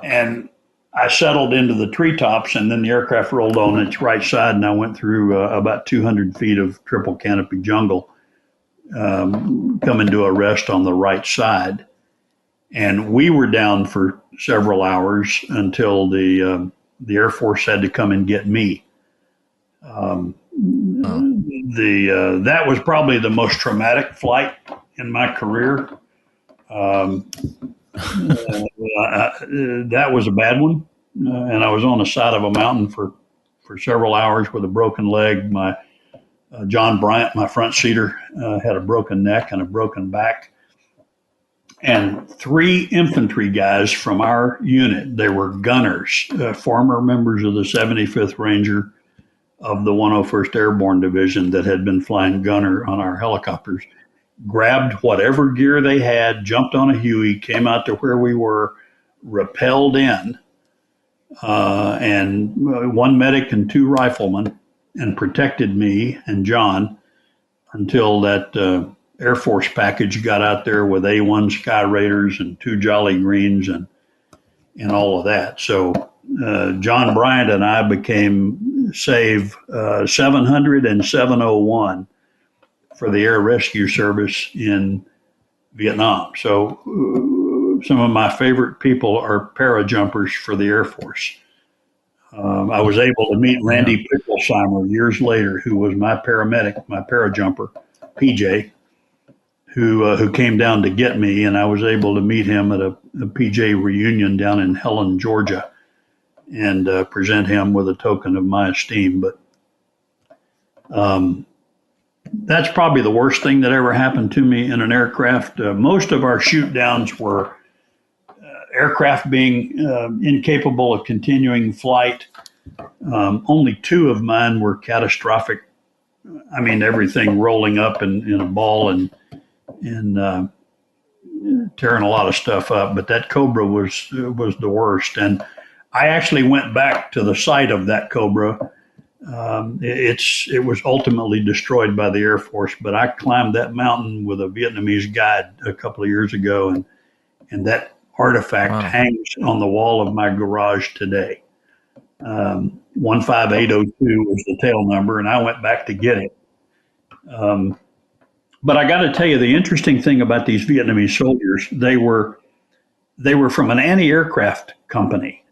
And I settled into the treetops, and then the aircraft rolled on its right side, and I went through about 200 feet of triple canopy jungle, coming to a rest on the right side. And we were down for several hours until the Air Force had to come and get me. That was probably the most traumatic flight in my career. That was a bad one, and I was on the side of a mountain for several hours with a broken leg. My John Bryant, my front seater, had a broken neck and a broken back. And 3 infantry guys from our unit, they were gunners, former members of the 75th Ranger of the 101st Airborne Division that had been flying gunner on our helicopters, grabbed whatever gear they had, jumped on a Huey, came out to where we were, rappelled in, and 1 medic and 2 riflemen, and protected me and John until that Air Force package got out there with A1 Sky Raiders and 2 Jolly Greens and all of that. So John Bryant and I became SAVE 700 and 701 for the Air Rescue Service in Vietnam. So some of my favorite people are parajumpers for the Air Force. I was able to meet Randy Picklesheimer years later, who was my paramedic, my parajumper, PJ, who came down to get me, and I was able to meet him at a PJ reunion down in Helen, Georgia, and present him with a token of my esteem. But that's probably the worst thing that ever happened to me in an aircraft. Most of our shoot downs were aircraft being incapable of continuing flight. Only 2 of mine were catastrophic. I mean, everything rolling up in a ball and tearing a lot of stuff up. But that Cobra was the worst. And I actually went back to the site of that Cobra. It was ultimately destroyed by the Air Force, but I climbed that mountain with a Vietnamese guide a couple of years ago, and that artifact hangs on the wall of my garage today. 15802 was the tail number, and I went back to get it. But I got to tell you, the interesting thing about these Vietnamese soldiers, they were they were from an anti-aircraft company,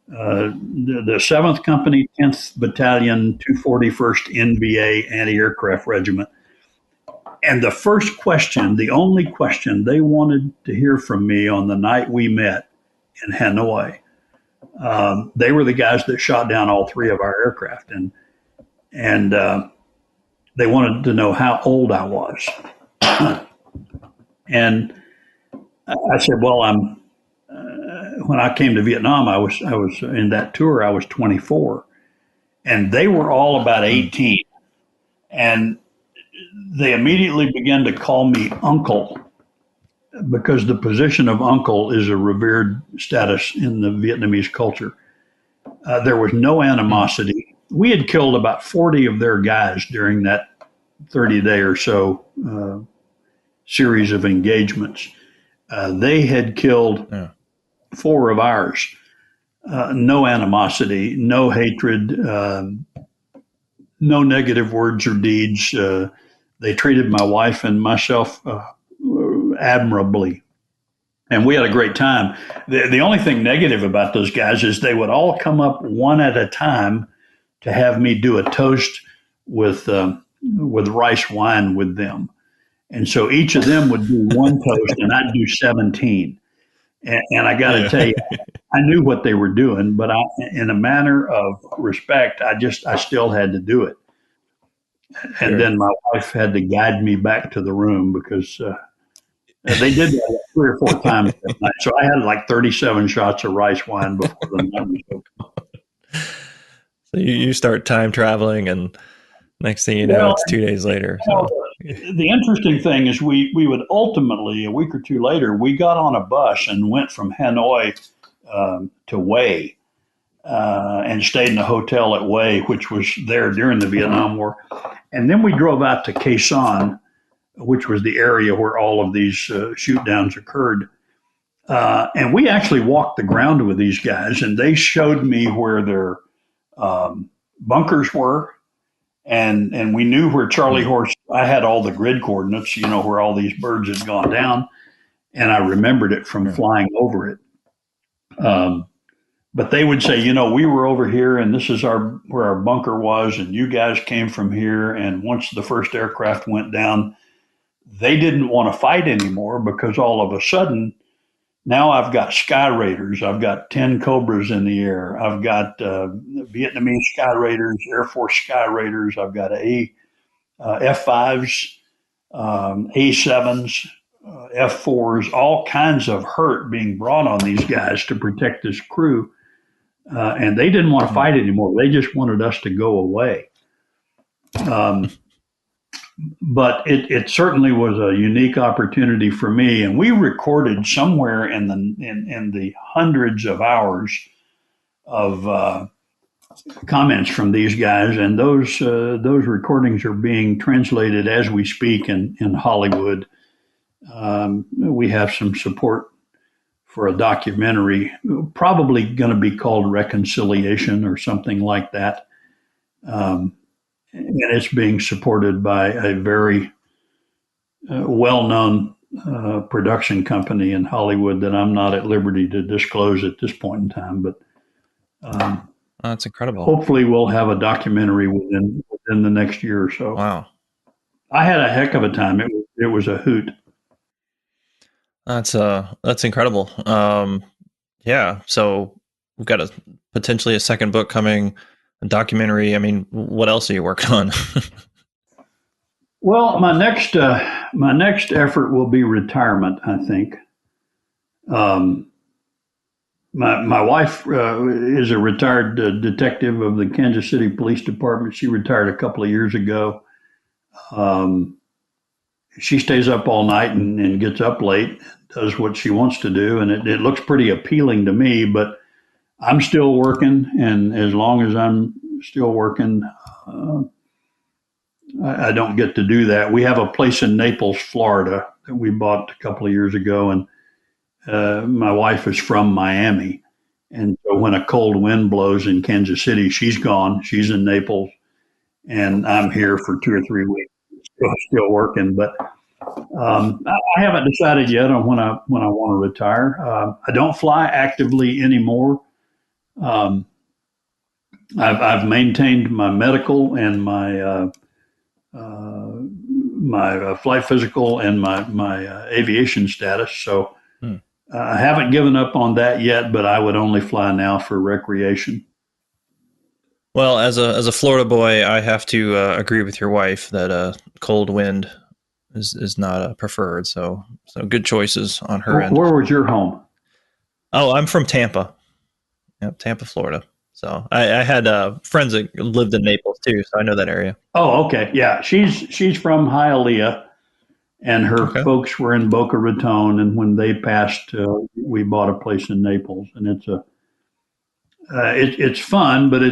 the 7th Company, 10th Battalion, 241st NVA Anti-Aircraft Regiment. And the first question, the only question they wanted to hear from me on the night we met in Hanoi, they were the guys that shot down all 3 of our aircraft. And they wanted to know how old I was. And I said, well, when I came to Vietnam, I was in that tour, I was 24. And they were all about 18. And they immediately began to call me uncle, because the position of uncle is a revered status in the Vietnamese culture. There was no animosity. We had killed about 40 of their guys during that 30-day or so series of engagements. They had killed 4 of ours. No animosity, no hatred, no negative words or deeds. They treated my wife and myself admirably, and we had a great time. The only thing negative about those guys is they would all come up one at a time to have me do a toast with rice wine with them. And so each of them would do one toast and I'd do 17. And I got to tell you, I knew what they were doing, but in a manner of respect, I still had to do it. And then my wife had to guide me back to the room, because they did that 3 or 4 times that night. So I had like 37 shots of rice wine before the night was over. So you start time traveling, and next thing you know, it's 2 days later. So. The interesting thing is we would ultimately, a week or 2 later, we got on a bus and went from Hanoi to Hue, and stayed in a hotel at Hue, which was there during the Vietnam War. And then we drove out to Khe Sanh, which was the area where all of these shoot downs occurred. And we actually walked the ground with these guys, and they showed me where their bunkers were. And we knew where Charlie Horse, I had all the grid coordinates, where all these birds had gone down. And I remembered it from flying over it. But they would say, we were over here, and this is where our bunker was, and you guys came from here. And once the first aircraft went down, they didn't want to fight anymore, because all of a sudden, now I've got Sky Raiders. I've got 10 Cobras in the air. I've got Vietnamese Sky Raiders, Air Force Sky Raiders. I've got F5s, A7s, F4s, all kinds of hurt being brought on these guys to protect this crew. And they didn't want to fight anymore. They just wanted us to go away. But it certainly was a unique opportunity for me, and we recorded somewhere in the hundreds of hours of comments from these guys, and those recordings are being translated as we speak in Hollywood. We have some support for a documentary, probably going to be called Reconciliation or something like that. And it's being supported by a very well-known production company in Hollywood that I'm not at liberty to disclose at this point in time. But that's incredible. Hopefully we'll have a documentary within the next year or so. Wow. I had a heck of a time. It was a hoot. That's incredible. Yeah. So we've got potentially a second book coming. A documentary. I mean, what else are you working on? Well, my next effort will be retirement, I think. My wife is a retired detective of the Kansas City Police Department. She retired a couple of years ago. She stays up all night and gets up late, does what she wants to do, and it looks pretty appealing to me, but I'm still working, and as long as I'm still working, I don't get to do that. We have a place in Naples, Florida that we bought a couple of years ago, and my wife is from Miami. And so when a cold wind blows in Kansas City, she's gone. She's in Naples, and I'm here for 2 or 3 weeks, still working. But I haven't decided yet on when I want to retire. I don't fly actively anymore. Um, I've maintained my medical and my flight physical and my aviation status. So I haven't given up on that yet, but I would only fly now for recreation. Well, as a Florida boy, I have to agree with your wife that cold wind is not preferred. So good choices on her end. Where was your home? Oh, I'm from Tampa. Yep, Tampa, Florida. So I had friends that lived in Naples too, so I know that area. Oh, okay, yeah. She's from Hialeah, and her Okay. folks were in Boca Raton. And when they passed, we bought a place in Naples, and it's fun, but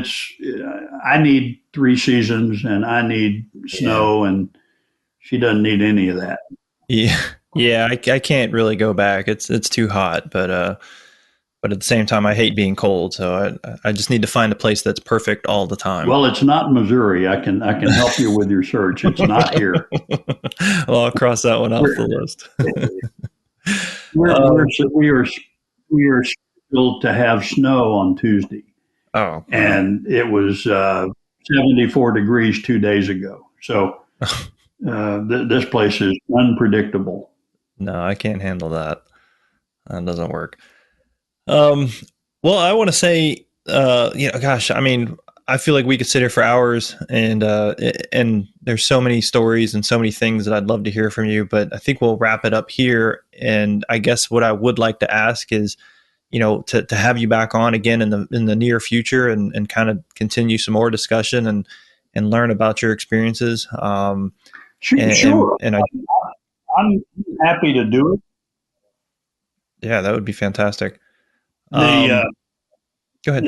I need 3 seasons, and I need snow, and she doesn't need any of that. Yeah, I can't really go back. It's too hot, but at the same time, I hate being cold, so I just need to find a place that's perfect all the time. Well, it's not Missouri. I can help you with your search. It's not here. Well, I'll cross that one off the list. We are scheduled to have snow on Tuesday. Oh, and it was 74 degrees 2 days ago. So this place is unpredictable. No, I can't handle that. That doesn't work. Well, I want to say, gosh, I mean, I feel like we could sit here for hours, and there's so many stories and so many things that I'd love to hear from you. But I think we'll wrap it up here. And I guess what I would like to ask is, to have you back on again in the near future and kind of continue some more discussion and learn about your experiences. Sure. And I'm happy to do it. Yeah, that would be fantastic. Go ahead.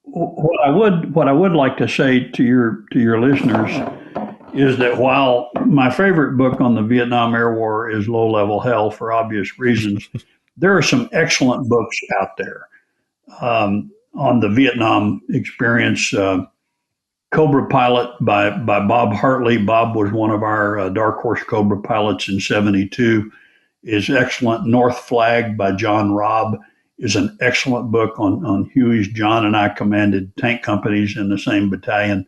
What I would like to say to your listeners is that while my favorite book on the Vietnam Air War is Low Level Hell for obvious reasons, there are some excellent books out there on the Vietnam experience. Cobra Pilot by Bob Hartley. Bob was one of our Dark Horse Cobra pilots in '72. Is excellent. North Flag by John Robb is an excellent book on Huey's. John and I commanded tank companies in the same battalion,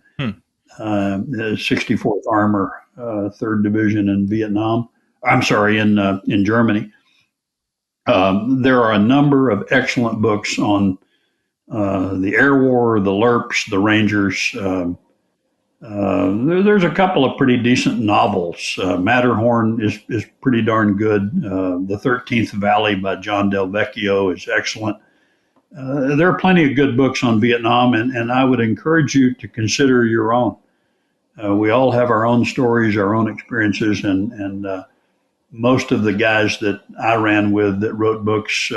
64th Armor, 3rd Division in Vietnam. I'm sorry, in Germany. There are a number of excellent books on the Air War, the LRPs, the Rangers. There's a couple of pretty decent novels. Matterhorn is pretty darn good. The 13th Valley by John Del Vecchio is excellent. There are plenty of good books on Vietnam, and I would encourage you to consider your own. We all have our own stories, our own experiences, and most of the guys that I ran with that wrote books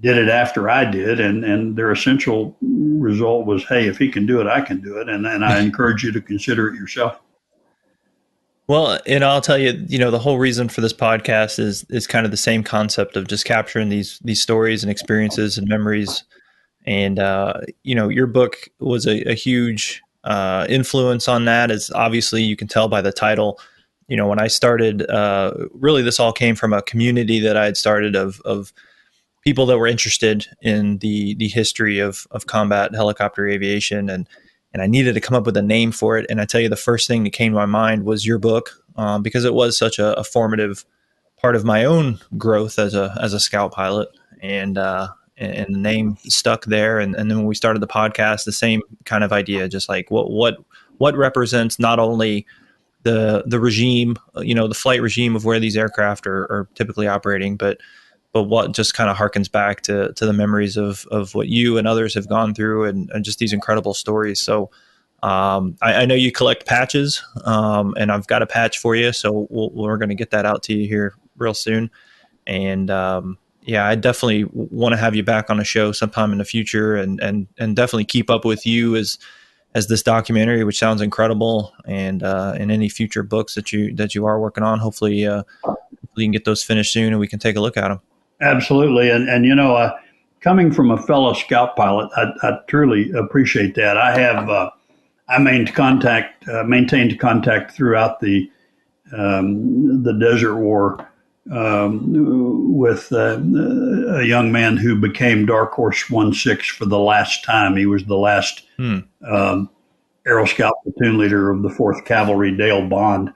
did it after I did, and their essential result was, hey, if he can do it, I can do it, and I encourage you to consider it yourself. Well, and I'll tell you, the whole reason for this podcast is kind of the same concept of just capturing these stories and experiences and memories. And your book was a huge influence on that, as obviously you can tell by the title. When I started, really this all came from a community that I had started of people that were interested in the history of combat helicopter aviation, and I needed to come up with a name for it. And I tell you, the first thing that came to my mind was your book, because it was such a formative part of my own growth as a scout pilot, and the name stuck there. And then when we started the podcast, the same kind of idea, just like what represents not only the regime, the flight regime of where these aircraft are typically operating, but what just kind of harkens back to the memories of what you and others have gone through, and just these incredible stories. So I know you collect patches, and I've got a patch for you. So we're going to get that out to you here real soon. And I definitely want to have you back on a show sometime in the future, and definitely keep up with you as this documentary, which sounds incredible, and any future books that you are working on. Hopefully you can get those finished soon, and we can take a look at them. Absolutely. And coming from a fellow scout pilot, I truly appreciate that. I maintained contact throughout the the Desert War with a young man who became Dark Horse 1-6 for the last time. He was the last Aero Scout platoon leader of the 4th Cavalry, Dale Bond.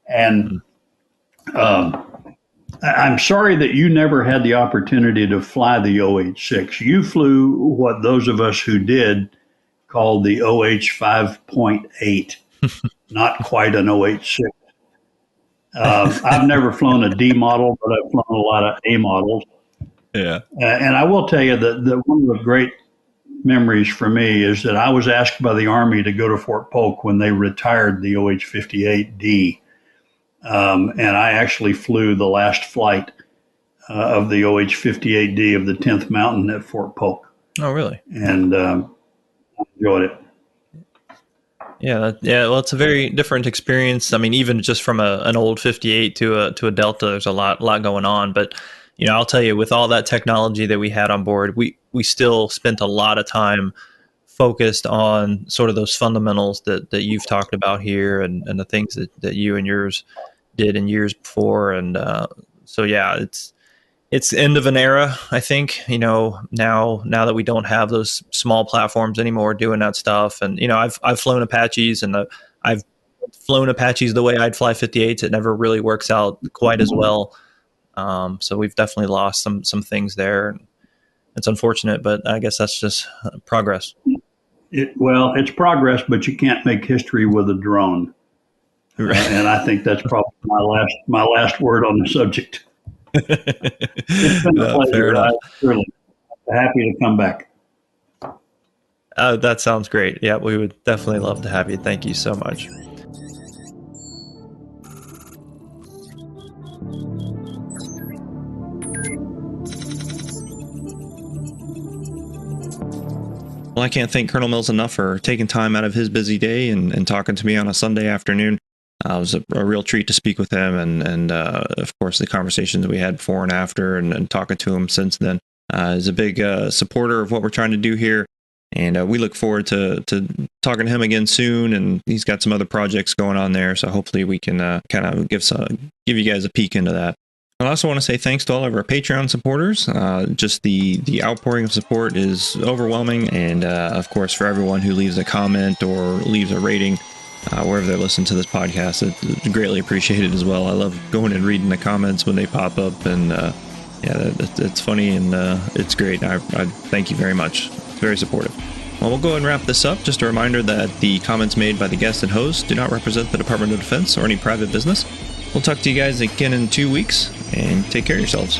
And I'm sorry that you never had the opportunity to fly the OH-6. You flew what those of us who did called the OH-5.8, not quite an OH-6. I've never flown a D model, but I've flown a lot of A models. Yeah. And I will tell you that one of the great memories for me is that I was asked by the Army to go to Fort Polk when they retired the OH-58D. And I actually flew the last flight of the OH-58D of the 10th Mountain at Fort Polk. Oh, really? And enjoyed it. Yeah. Well, it's a very different experience. I mean, even just from an old 58 to a Delta, there's a lot going on. But I'll tell you, with all that technology that we had on board, we still spent a lot of time focused on sort of those fundamentals that you've talked about here, and the things that you and yours did in years before. And so yeah, it's the end of an era, I think. Now that we don't have those small platforms anymore doing that stuff. And I've flown Apaches, and I've flown Apaches the way I'd fly 58s. It never really works out quite as well. So we've definitely lost some things there. It's unfortunate, but I guess that's just progress. It's progress, but you can't make history with a drone. Right. And I think that's probably my last word on the subject. It's been a pleasure. I'm really happy to come back. That sounds great. Yeah, we would definitely love to have you. Thank you so much. Well, I can't thank Colonel Mills enough for taking time out of his busy day and talking to me on a Sunday afternoon. It was a real treat to speak with him, and of course the conversations we had before and after, and talking to him since then. He's a big supporter of what we're trying to do here, and we look forward to talking to him again soon. And he's got some other projects going on there, so hopefully we can kind of give you guys a peek into that. I also want to say thanks to all of our Patreon supporters. Just the outpouring of support is overwhelming, and of course for everyone who leaves a comment or leaves a rating wherever they're listening to this podcast, it's greatly appreciated as well. I love going and reading the comments when they pop up, and it's funny, and it's great. I thank you very much. It's very supportive. Well, we'll go ahead and wrap this up. Just a reminder that the comments made by the guest and host do not represent the Department of Defense or any private business. We'll talk to you guys again in 2 weeks, and take care of yourselves.